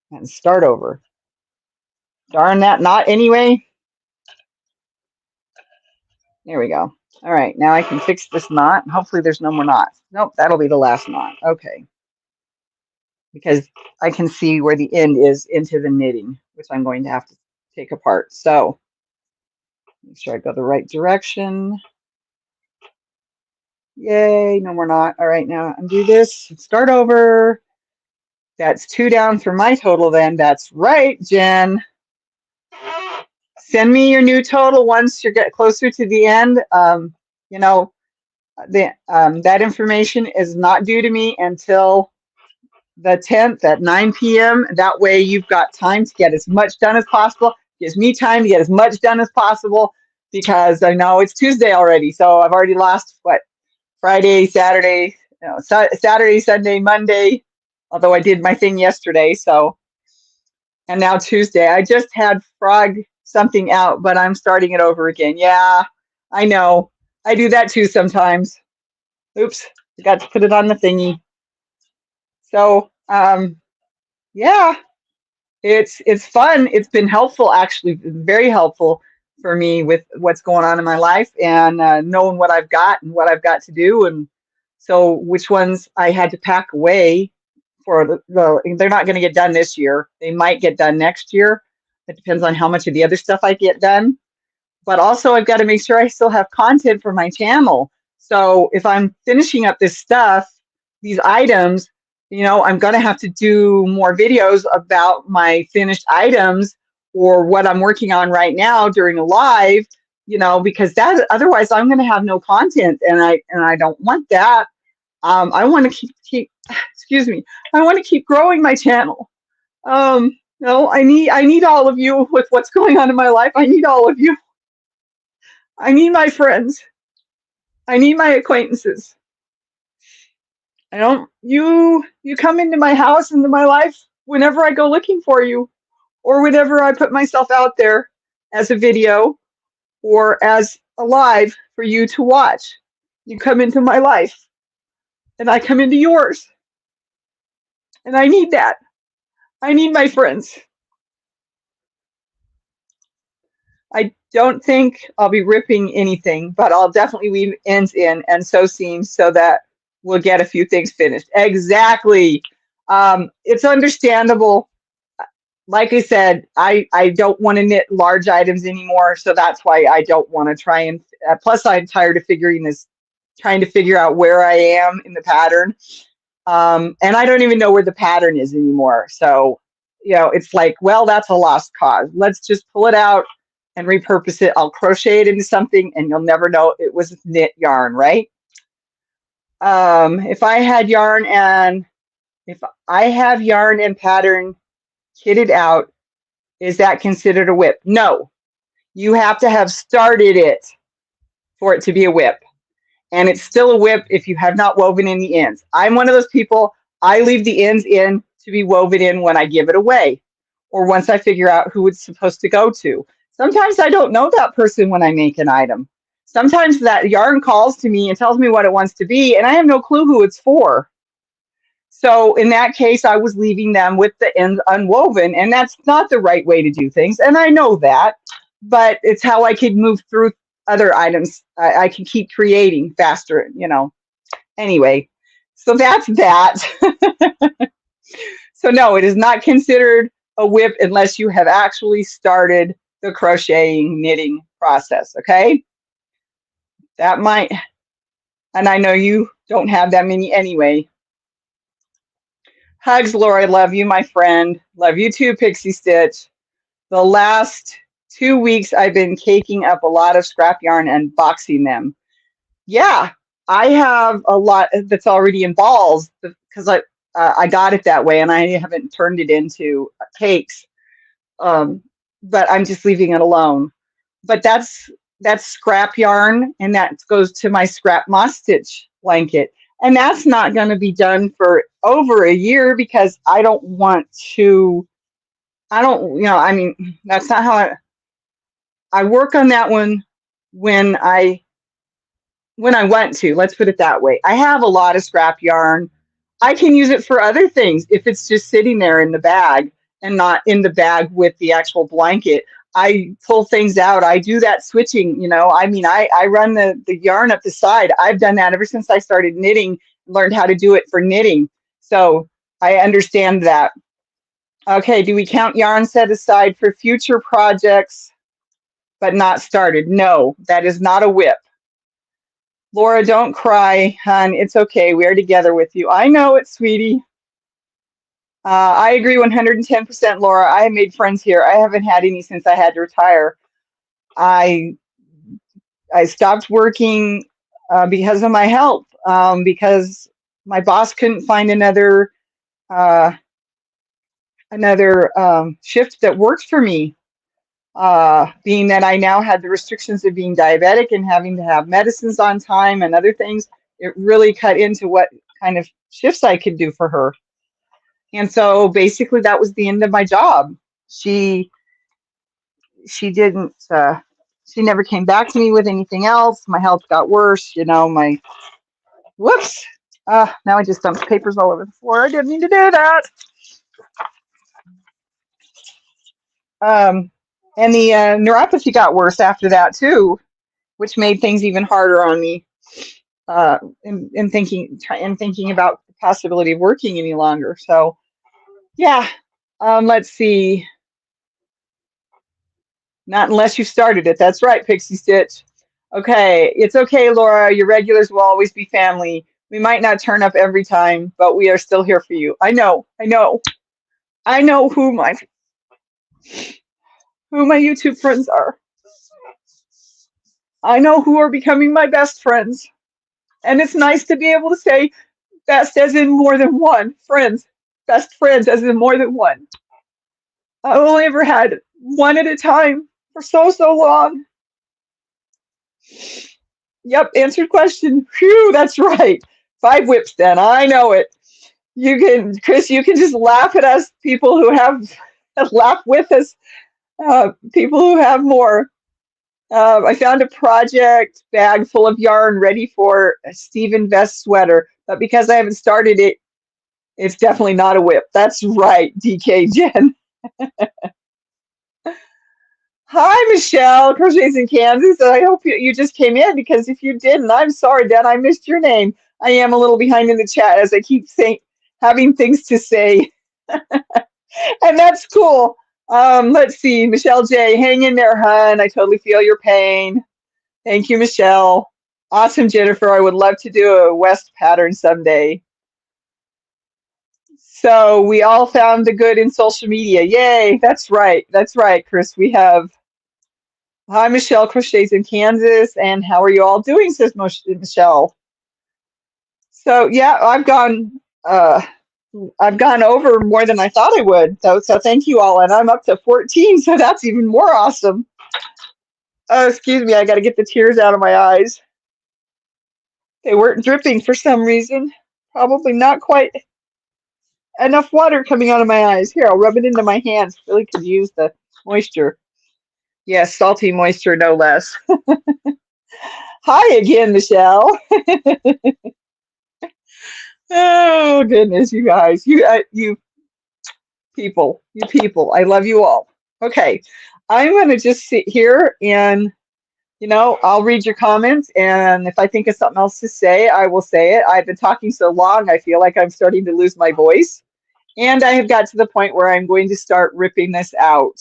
and start over. Darn that knot anyway. There we go. All right, now I can fix this knot. Hopefully there's no more knots. Nope, that'll be the last knot. Okay. Because I can see where the end is into the knitting, which I'm going to have to take apart. So make sure I go the right direction. Yay, no more knot. All right, now undo this, start over. That's 2 down for my total then. That's right, Jen. Send me your new total once you get closer to the end. You know, that information is not due to me until the 10th at 9 p.m. That way you've got time to get as much done as possible. Gives me time to get as much done as possible because I know it's Tuesday already. So I've already lost, what, Friday, Saturday, Saturday, Sunday, Monday. although I did my thing yesterday. So, and now Tuesday. I just had frog something out, but I'm starting it over again. Yeah, I know. I do that too sometimes. Oops, forgot to put it on the thingy. So, yeah, it's fun. It's been helpful, actually, very helpful for me with what's going on in my life and knowing what I've got and what I've got to do, and so which ones I had to pack away for they're not going to get done this year. They might get done next year. It depends on how much of the other stuff I get done. But also I've got to make sure I still have content for my channel. So if I'm finishing up this stuff, these items, I'm going to have to do more videos about my finished items or what I'm working on right now during a live, because that otherwise I'm going to have no content, and I don't want that. I want to keep excuse me. I want to keep growing my channel. I need all of you with what's going on in my life. I need all of you. I need my friends. I need my acquaintances. I don't you come into my house, into my life whenever I go looking for you, or whenever I put myself out there as a video or as a live for you to watch. You come into my life and I come into yours. And I need that. I need my friends. I don't think I'll be ripping anything, but I'll definitely weave ends in and sew seams so that we'll get a few things finished. Exactly. It's understandable. Like I said, I don't want to knit large items anymore, so that's why I don't want to try and. Plus, I'm tired of trying to figure out where I am in the pattern, and I don't even know where the pattern is anymore. So, it's like, well, that's a lost cause. Let's just pull it out and repurpose it. I'll crochet it into something, and you'll never know it was knit yarn, right? If I had yarn and if I have yarn and pattern kitted out, is that considered a whip? No, you have to have started it for it to be a whip. And it's still a whip if you have not woven in the ends. I'm one of those people, I leave the ends in to be woven in when I give it away, or once I figure out who it's supposed to go to. Sometimes I don't know that person when I make an item. Sometimes that yarn calls to me and tells me what it wants to be, and I have no clue who it's for. So in that case, I was leaving them with the ends unwoven, and that's not the right way to do things. And I know that, but it's how I could move through other items. I can keep creating faster, Anyway, so that's that. So no, it is not considered a whip unless you have actually started the crocheting, knitting process, okay? That might, and I know you don't have that many anyway. Hugs, Laura. Love you, my friend. Love you too, Pixie Stitch. The last 2 weeks, I've been caking up a lot of scrap yarn and boxing them. Yeah, I have a lot that's already in balls because I got it that way and I haven't turned it into cakes. But I'm just leaving it alone. But that's scrap yarn, and that goes to my scrap moss stitch blanket. And that's not going to be done for over a year because I don't want to. I don't, I mean, that's not how I work on that one when I want to. Let's put it that way. I have a lot of scrap yarn. I can use it for other things if it's just sitting there in the bag and not in the bag with the actual blanket. I pull things out. I do that switching, I mean, I run the yarn up the side. I've done that ever since I started knitting, learned how to do it for knitting. So I understand that. Okay, do we count yarn set aside for future projects but not started? No, that is not a whip. Laura, don't cry, hon. It's okay. We're together with you. I know it, sweetie. I agree 110%, Laura. I have made friends here. I haven't had any since I had to retire. I stopped working because of my health, because my boss couldn't find another shift that worked for me. Being that I now had the restrictions of being diabetic and having to have medicines on time and other things, it really cut into what kind of shifts I could do for her. And so basically that was the end of my job. She she didn't she never came back to me with anything else. My health got worse, my whoops. Now I just dumped papers all over the floor. I didn't mean to do that. Um, and the neuropathy got worse after that too, which made things even harder on me. In thinking about the possibility of working any longer. So yeah, let's see. Not unless you started it. That's right, Pixie Stitch. Okay, it's okay, Laura. Your regulars will always be family. We might not turn up every time, but we are still here for you. I know who my YouTube friends are. I know who are becoming my best friends. And it's nice to be able to say best as in more than one. Friends. Best friends as in more than one. I've only ever had one at a time for so long. Yep, answered question. Phew, that's right. 5 whips then. I know it. Chris, you can just laugh at us, people who have, laugh with us, people who have more. I found a project bag full of yarn ready for a Stephen Vest sweater, but because I haven't started it, it's definitely not a whip. That's right, DK Jen. Hi, Michelle, Crochets in Kansas. I hope you just came in because if you didn't, I'm sorry, Dan, I missed your name. I am a little behind in the chat as I keep saying, having things to say, and that's cool. Let's see, Michelle J, hang in there, hun. I totally feel your pain. Thank you, Michelle. Awesome, Jennifer. I would love to do a West pattern someday. So we all found the good in social media. Yay. That's right. That's right, Chris. We have, hi, Michelle Crochets in Kansas. And how are you all doing, says Michelle. So yeah, I've gone over more than I thought I would. So thank you all. And I'm up to 14, so that's even more awesome. Oh, excuse me, I got to get the tears out of my eyes. They weren't dripping for some reason. Probably not quite enough water coming out of my eyes. Here, I'll rub it into my hands. Really could use the moisture. Yes, salty moisture, no less. Hi again, Michelle. Oh goodness, you guys, you people, I love you all. Okay, I'm gonna just sit here and I'll read your comments, and if I think of something else to say, I will say it. I've been talking so long, I feel like I'm starting to lose my voice. And I have got to the point where I'm going to start ripping this out.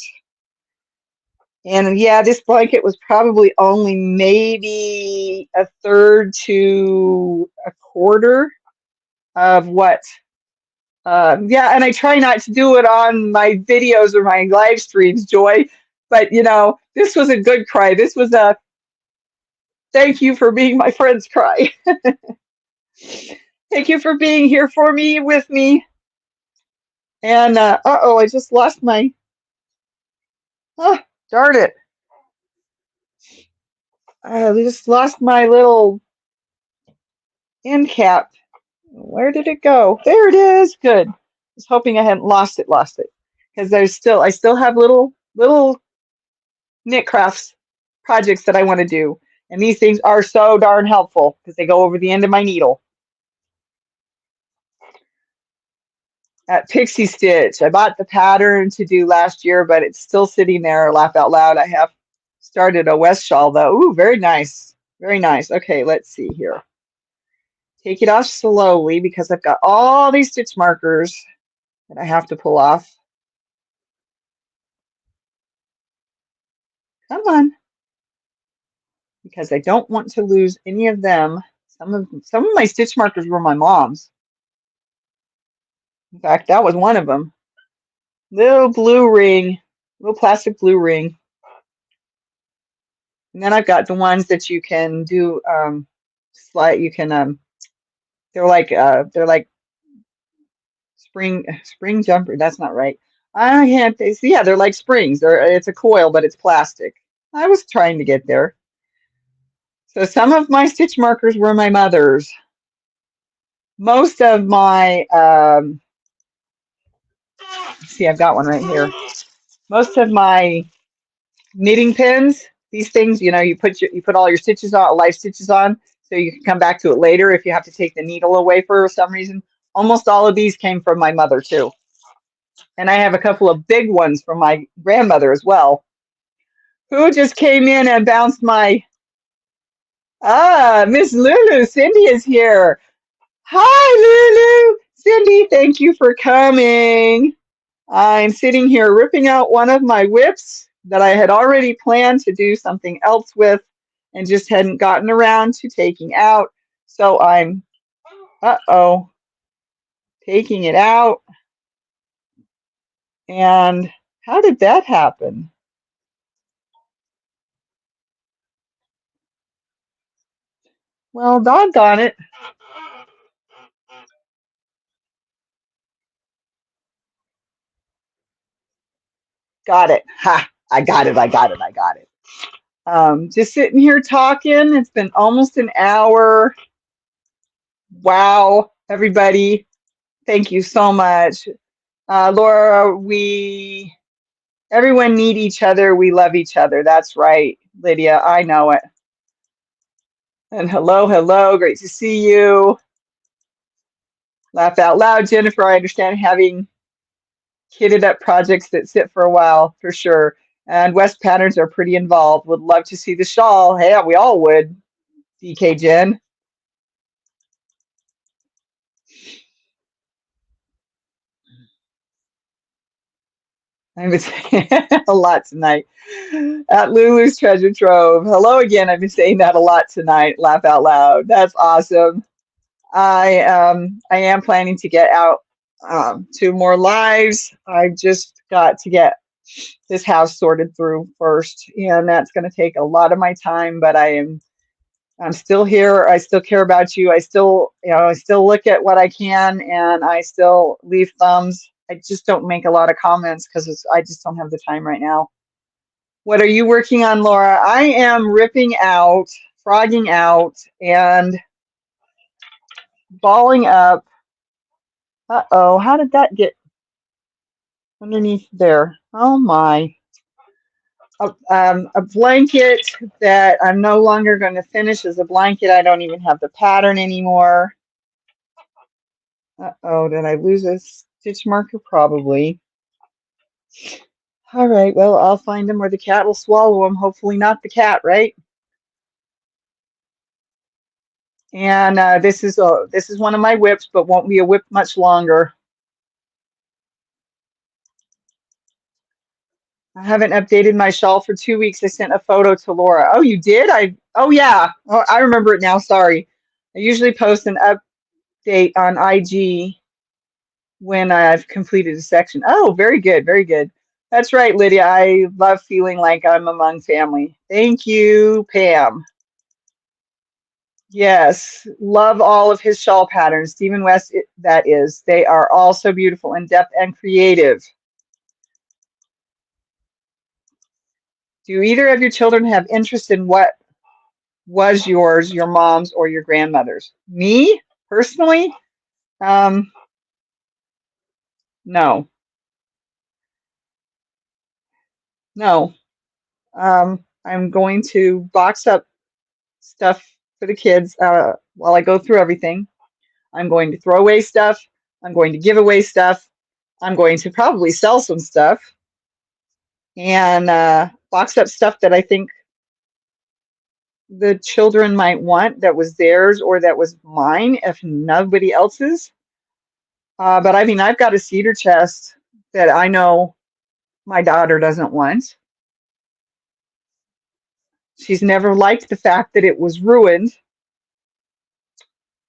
And yeah, this blanket was probably only maybe a third to a quarter of what. Yeah, and I try not to do it on my videos or my live streams, Joy. But this was a good cry. This was a thank you for being my friend's cry. Thank you for being here for me, with me. And uh-oh, I just lost my, oh, darn it. I just lost my little end cap. Where did it go? There it is. Good. I was hoping I hadn't lost it. Because I still have little knit crafts projects that I want to do. And these things are so darn helpful because they go over the end of my needle. At Pixie Stitch, I bought the pattern to do last year, but it's still sitting there. Laugh out loud. I have started a West shawl though. Ooh, very nice. Very nice. Okay, let's see here. Take it off slowly because I've got all these stitch markers that I have to pull off. Come on. Because I don't want to lose any of them. Some of my stitch markers were my mom's. In fact, that was one of them. Little blue ring, little plastic blue ring. And then I've got the ones that you can do slide. You can they're like spring jumper. That's not right. I can't. Yeah, they're like springs. It's a coil, but it's plastic. I was trying to get there. So some of my stitch markers were my mother's. Most of my See, I've got one right here. Most of my knitting pins, these things, you put all your stitches on, life stitches on, so you can come back to it later if you have to take the needle away for some reason. Almost all of these came from my mother too. And I have a couple of big ones from my grandmother as well. Who just came in and bounced my, Miss Lulu, Cindy is here. Hi, Lulu. Cindy, thank you for coming. I'm sitting here ripping out one of my whips that I had already planned to do something else with and just hadn't gotten around to taking out. So I'm, taking it out. And how did that happen? Well, doggone it. Got it. Ha! I got it. I got it. I got it. Just sitting here talking. It's been almost an hour. Wow, everybody. Thank you so much. Laura, everyone need each other. We love each other. That's right, Lydia. I know it. And hello, hello. Great to see you. Laugh out loud, Jennifer. I understand having kitted up projects that sit for a while, for sure. And West patterns are pretty involved. Would love to see the shawl. Hey, we all would, DK Jen. I've been saying a lot tonight. At Lulu's Treasure Trove. Hello again. I've been saying that a lot tonight. Laugh out loud. That's awesome. I am planning to get out to more lives. I've just got to get this house sorted through first, and that's going to take a lot of my time. But I'm still here. I still care about you. I still look at what I can, and I still leave thumbs. I just don't make a lot of comments because I just don't have the time right now. What are you working on, Laura? I am ripping out, frogging out, and balling up. Uh-oh, how did that get underneath there? Oh my. A blanket that I'm no longer going to finish as a blanket. I don't even have the pattern anymore. Uh-oh, did I lose a stitch marker? Probably. All right, well, I'll find them or the cat will swallow them. Hopefully not the cat, right? And this is one of my whips, but won't be a whip much longer. I haven't updated my shawl for 2 weeks. I sent a photo to Laura. Oh, you did? Oh yeah. Oh, I remember it now. Sorry. I usually post an update on IG when I've completed a section. Oh, very good. Very good. That's right, Lydia. I love feeling like I'm among family. Thank you, Pam. Yes, love all of his shawl patterns. Stephen West, that is. They are all so beautiful, in depth, and creative. Do either of your children have interest in what was yours, your mom's, or your grandmother's? Me, personally, um, no, no. I'm going to box up stuff for the kids while I go through everything. I'm going to throw away stuff. I'm going to give away stuff. I'm going to probably sell some stuff and box up stuff that I think the children might want that was theirs or that was mine if nobody else's. But I mean, I've got a cedar chest that I know my daughter doesn't want. She's never liked the fact that it was ruined.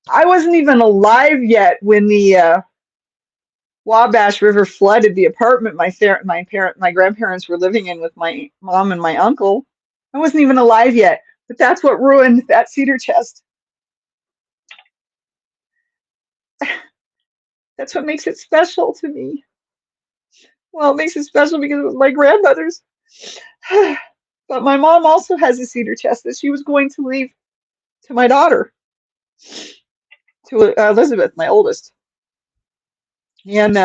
I wasn't even alive yet when the Wabash River flooded the apartment my grandparents were living in with my mom and my uncle. I wasn't even alive yet, but that's what ruined that cedar chest. That's what makes it special to me. Well, it makes it special because it was my grandmother's. But my mom also has a cedar chest that she was going to leave to my daughter, to Elizabeth, my oldest. And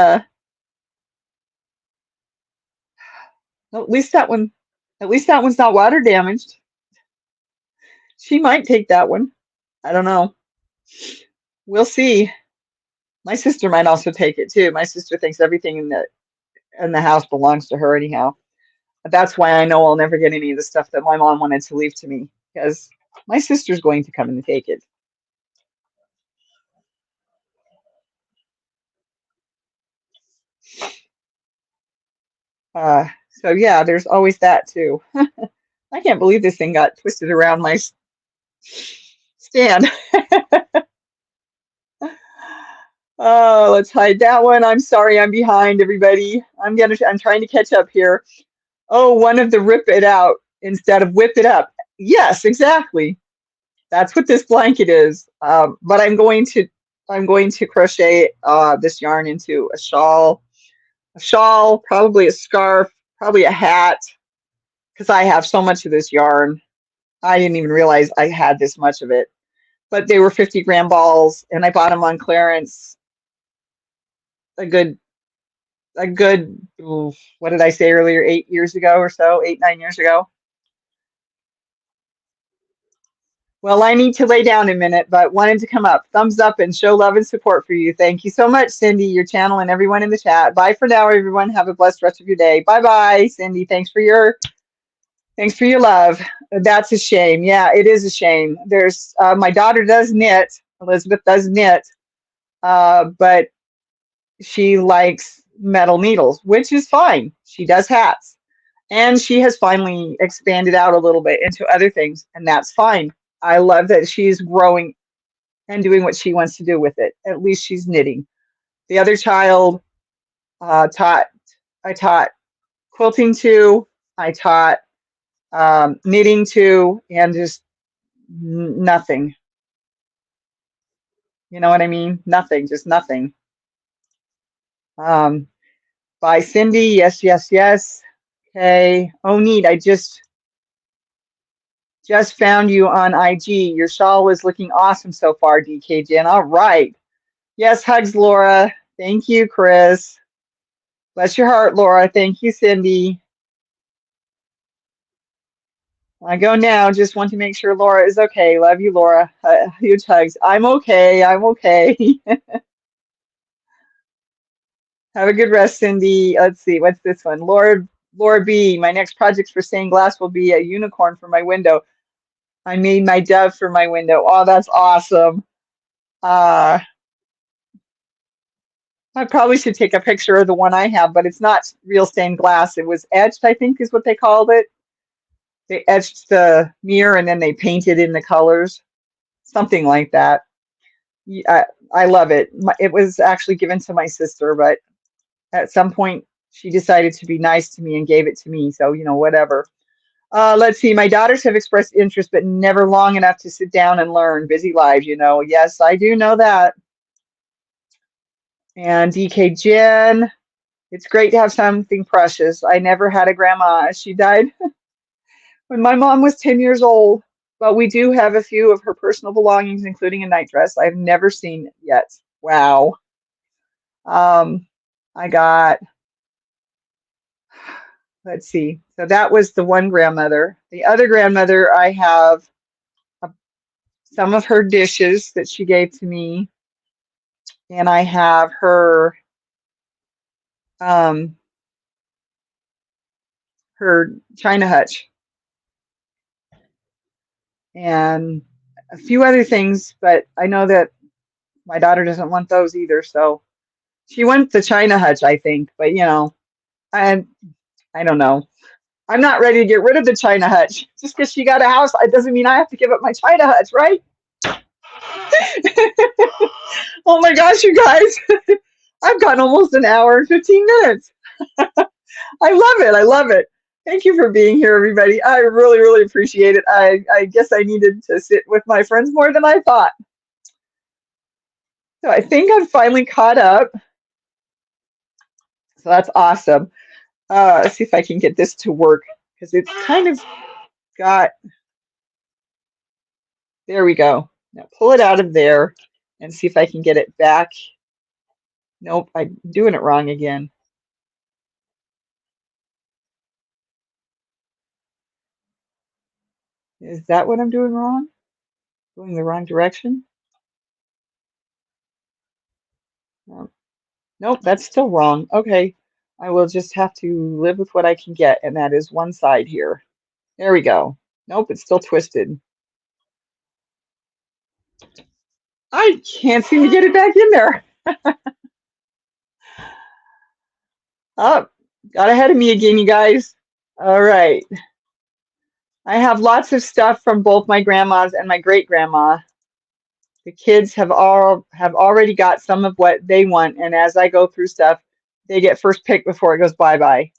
Well, at least that one's not water damaged. She might take that one. I don't know. We'll see. My sister might also take it too. My sister thinks everything in the house belongs to her anyhow. That's why I know I'll never get any of the stuff that my mom wanted to leave to me because my sister's going to come and take it. So yeah, there's always that too. I can't believe this thing got twisted around my stand. Oh, let's hide that one. I'm sorry, I'm behind everybody. I'm trying to catch up here. Oh, one of the rip it out instead of whip it up. Yes, exactly. That's what this blanket is. But I'm going to crochet this yarn into a shawl, probably a scarf, probably a hat, because I have so much of this yarn. I didn't even realize I had this much of it. But they were 50-gram balls, and I bought them on clearance a good what did I say earlier, 8 years ago or so, 8, 9 years ago. Well, I need to lay down a minute, but wanted to come up. Thumbs up and show love and support for you. Thank you so much, Cindy, your channel, and everyone in the chat. Bye for now, everyone. Have a blessed rest of your day. Bye bye, Cindy. Thanks for your love. That's a shame. Yeah, it is a shame. There's my daughter does knit. Elizabeth does knit, but she likes metal needles, which is fine. She does hats. And she has finally expanded out a little bit into other things, and that's fine. I love that she's growing and doing what she wants to do with it. At least she's knitting. The other child taught I taught quilting to, I taught knitting to, and just nothing. You know what I mean? Nothing, just nothing. Um, by Cindy, yes, yes, yes. Okay. Oh, neat. I just found you on IG. Your shawl is looking awesome so far, DKJ. All right. Yes, hugs, Laura. Thank you, Chris. Bless your heart, Laura. Thank you, Cindy. I go now. Just want to make sure Laura is okay. Love you, Laura. Huge hugs. I'm okay. I'm okay. Have a good rest, Cindy. Let's see. What's this one? Laura B. My next project for stained glass will be a unicorn for my window. I made my dove for my window. Oh, that's awesome. Uh, I probably should take a picture of the one I have, but it's not real stained glass. It was etched, I think is what they called it. They etched the mirror and then they painted in the colors, something like that. I love it. It was actually given to my sister, but at some point she decided to be nice to me and gave it to me. So, whatever. Let's see. My daughters have expressed interest, but never long enough to sit down and learn. Busy lives. Yes, I do know that. And DK Jen, it's great to have something precious. I never had a grandma. She died when my mom was 10 years old, but we do have a few of her personal belongings, including a nightdress I've never seen yet. Wow. I got, let's see. So that was the one grandmother. The other grandmother, I have some of her dishes that she gave to me, and I have um, her china hutch and a few other things, but I know that my daughter doesn't want those either. So she wants the china hutch, I think, but I I don't know. I'm not ready to get rid of the china hutch. Just because she got a house, it doesn't mean I have to give up my china hutch, right? Oh my gosh, you guys. I've gotten almost an hour and 15 minutes. I love it. I love it. Thank you for being here, everybody. I really, really appreciate it. I guess I needed to sit with my friends more than I thought. So I think I'm finally caught up. So that's awesome. Let's see if I can get this to work because it's kind of got, there we go. Now pull it out of there and see if I can get it back. Nope, I'm doing it wrong again. Is that what I'm doing wrong? Going the wrong direction? No. Nope, that's still wrong. Okay. I will just have to live with what I can get, and that is one side here. There we go. Nope, it's still twisted. I can't seem to get it back in there. Oh, got ahead of me again, you guys. All right. I have lots of stuff from both my grandmas and my great grandma. The kids have already got some of what they want, and as I go through stuff, they get first pick before it goes bye-bye.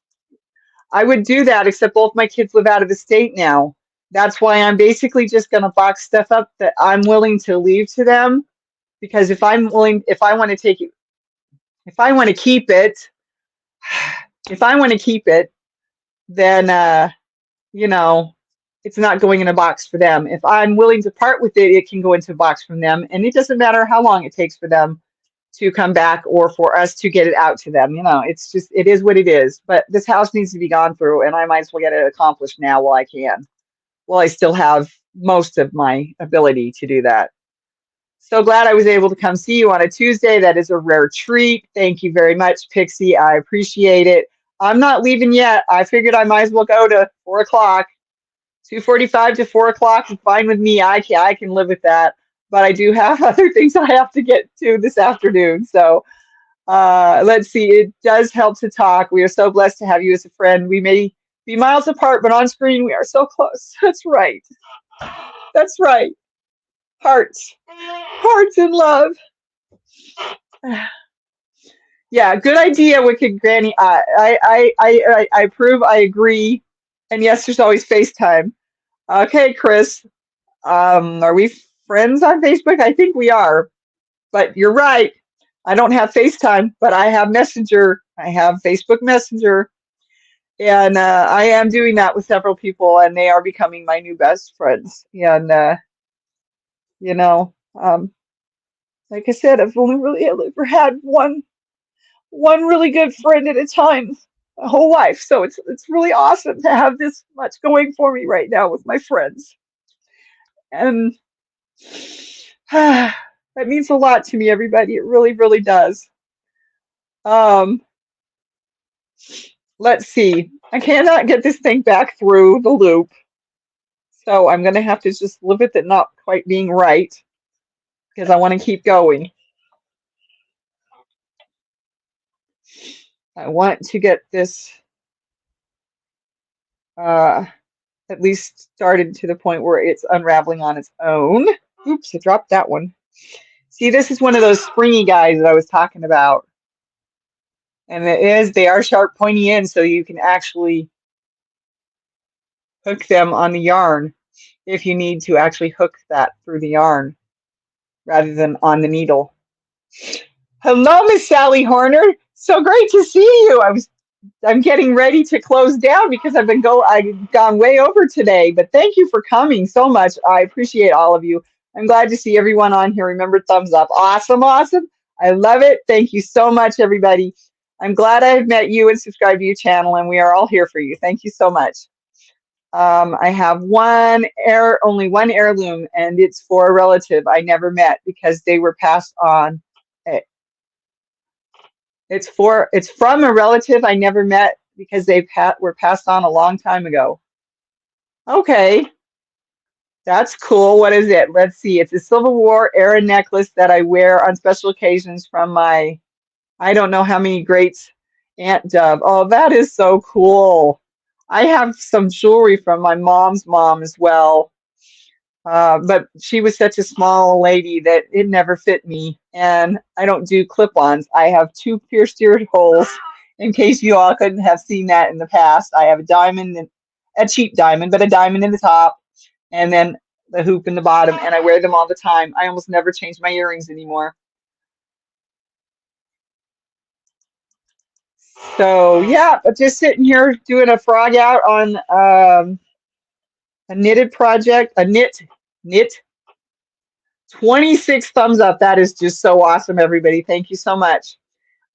I would do that, except both my kids live out of the state now. That's why I'm basically just going to box stuff up that I'm willing to leave to them, because if I want to take it, if I want to keep it, if I want to keep it, then you know, it's not going in a box for them. If I'm willing to part with it, it can go into a box from them, and it doesn't matter how long it takes for them to come back or for us to get it out to them. It's just, it is what it is. But this house needs to be gone through, and I might as well get it accomplished now while I can. While I still have most of my ability to do that. So glad I was able to come see you on a Tuesday. That is a rare treat. Thank you very much, Pixie. I appreciate it. I'm not leaving yet. I figured I might as well go to 4 o'clock. 2:45 to 4 o'clock is fine with me. I can live with that. But I do have other things I have to get to this afternoon. So let's see. It does help to talk. We are so blessed to have you as a friend. We may be miles apart, but on screen we are so close. That's right. That's right. Hearts. Hearts in love. Yeah, good idea, Wicked Granny. I approve. I agree. And yes, there's always FaceTime. Okay, Chris. Are we friends on Facebook? I think we are. But you're right. I don't have FaceTime, but I have Messenger. I have Facebook Messenger. And I am doing that with several people, and they are becoming my new best friends. And, you know, um, like I said, I've only really ever had one really good friend at a time my whole life. So it's really awesome to have this much going for me right now with my friends. And that means a lot to me, everybody. It really, really does. Um, let's see. I cannot get this thing back through the loop. So I'm going to have to just live with it not quite being right because I want to keep going. I want to get this uh, at least started to the point where it's unraveling on its own. Oops, I dropped that one. See, this is one of those springy guys that I was talking about. And they are sharp, pointy ends, so you can actually hook them on the yarn if you need to actually hook that through the yarn rather than on the needle. Hello, Miss Sally Horner. So great to see you. I'm getting ready to close down because I've gone way over today, but thank you for coming so much. I appreciate all of you. I'm glad to see everyone on here. Remember, thumbs up. Awesome, awesome. I love it. Thank you so much, everybody. I'm glad I've met you and subscribed to your channel, and we are all here for you. Thank you so much. I have only one heirloom, and it's for a relative I never met because they were passed on. It's from a relative I never met because they were passed on a long time ago. Okay, that's cool. What is it? Let's see. It's a Civil War era necklace that I wear on special occasions from my, I don't know how many greats, Aunt Dove. Oh, that is so cool. I have some jewelry from my mom's mom as well. But she was such a small lady that it never fit me. And I don't do clip-ons. I have two pierced ear holes in case you all couldn't have seen that in the past. I have a diamond, and a cheap diamond, but a diamond in the top, and then the hoop in the bottom. And I wear them all the time. I almost never change my earrings anymore. So yeah, but just sitting here doing a frog out on a knitted project, knit 26 thumbs up. That is just so awesome, everybody. Thank you so much.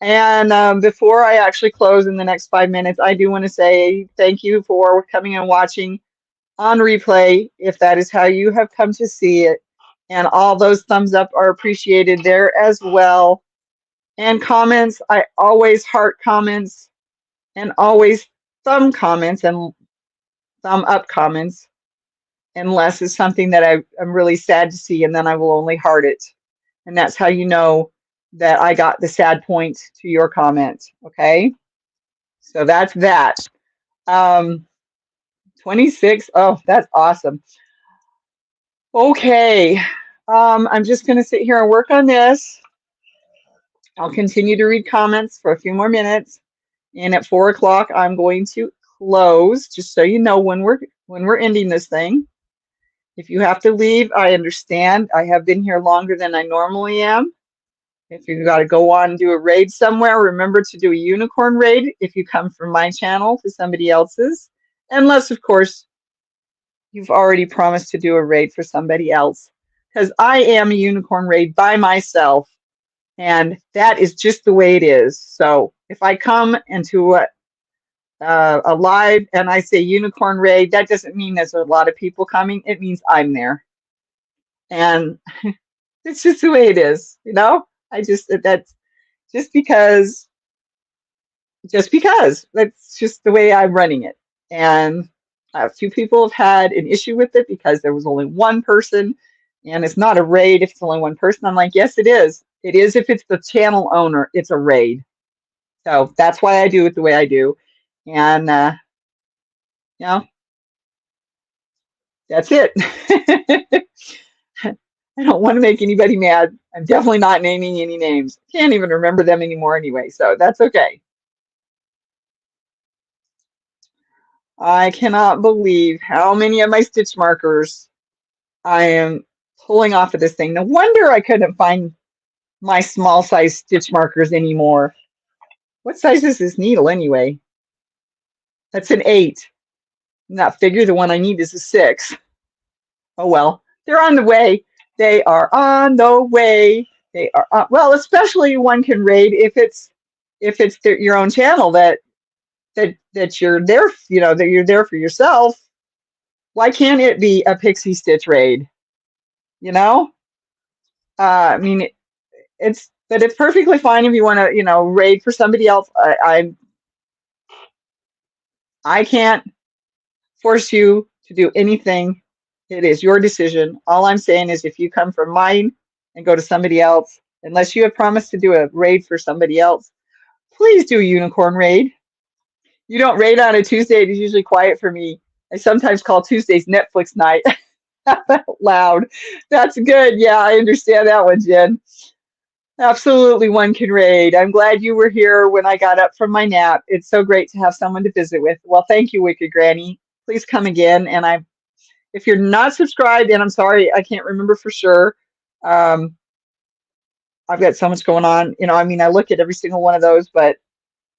And before I actually close in the next 5 minutes, I do want to say thank you for coming and watching. on replay if that is how you have come to see it. And all those thumbs up are appreciated there as well. And comments, I always heart comments and always thumb comments and thumb up comments, unless it's something that I'm really sad to see, and then I will only heart it. And that's how you know that I got the sad point to your comment. Okay, so that's that. 26. Oh, that's awesome. Okay, I'm just going to sit here and work on this. I'll continue to read comments for a few more minutes, and at 4 o'clock, I'm going to close. Just so you know when we're ending this thing. If you have to leave, I understand. I have been here longer than I normally am. If you've got to go on and do a raid somewhere, remember to do a unicorn raid if you come from my channel to somebody else's. Unless, of course, you've already promised to do a raid for somebody else. Because I am a unicorn raid by myself. And that is just the way it is. So if I come into a live and I say unicorn raid, that doesn't mean there's a lot of people coming. It means I'm there. And it's just the way it is, you know? That's just because that's just the way I'm running it. And a few people have had an issue with it because there was only one person, and it's not a raid if it's only one person. I'm like, yes, it is. It is if it's the channel owner, it's a raid. So that's why I do it the way I do. And, you know, that's it. I don't want to make anybody mad. I'm definitely not naming any names. Can't even remember them anymore anyway, so that's okay. I cannot believe how many of my stitch markers I am pulling off of this thing. No wonder I couldn't find my small size stitch markers anymore. What size is this needle anyway? That's an 8. Not figure the one I need is a 6. Oh well, they're on the way. They are on the way. They are well, especially one can raid if it's your own channel that you're there, you know, that you're there for yourself. Why can't it be a Pixie Stitch raid? You know, I mean, but it's perfectly fine if you want to, you know, raid for somebody else. I can't force you to do anything. It is your decision. All I'm saying is if you come from mine and go to somebody else, unless you have promised to do a raid for somebody else, please do a unicorn raid. You don't raid on a Tuesday. It is usually quiet for me. I sometimes call Tuesdays Netflix night. Loud. That's good. Yeah, I understand that one, Jen. Absolutely, one can raid. I'm glad you were here when I got up from my nap. It's so great to have someone to visit with. Well, thank you, Wicked Granny. Please come again. And if you're not subscribed, and I'm sorry, I can't remember for sure. I've got so much going on. You know, I mean, I look at every single one of those, but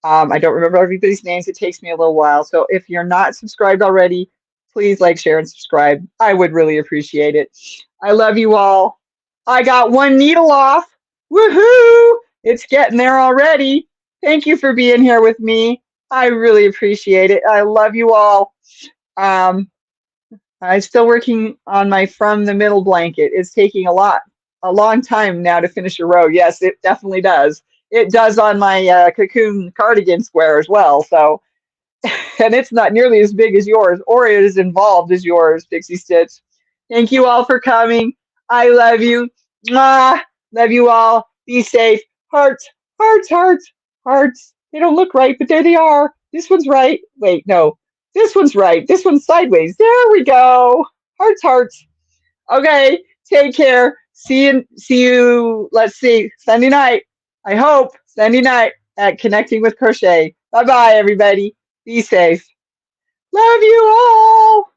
I don't remember everybody's names. It takes me a little while. So if you're not subscribed already, please like, share, and subscribe. I would really appreciate it. I love you all. I got one needle off. Woohoo! It's getting there already. Thank you for being here with me. I really appreciate it. I love you all. I'm still working on my From the Middle blanket. It's taking a long time now to finish a row. Yes, it definitely does. It does on my cocoon cardigan square as well. So, and it's not nearly as big as yours or as involved as yours, Pixie Stitch. Thank you all for coming. I love you. Mwah. Love you all. Be safe. Hearts, hearts, hearts, hearts. They don't look right, but there they are. This one's right. Wait, no. This one's right. This one's sideways. There we go. Hearts, hearts. Okay. Take care. See you. Let's see. Sunday night. I hope Sunday night at Connecting with Crochet. Bye-bye, everybody. Be safe. Love you all.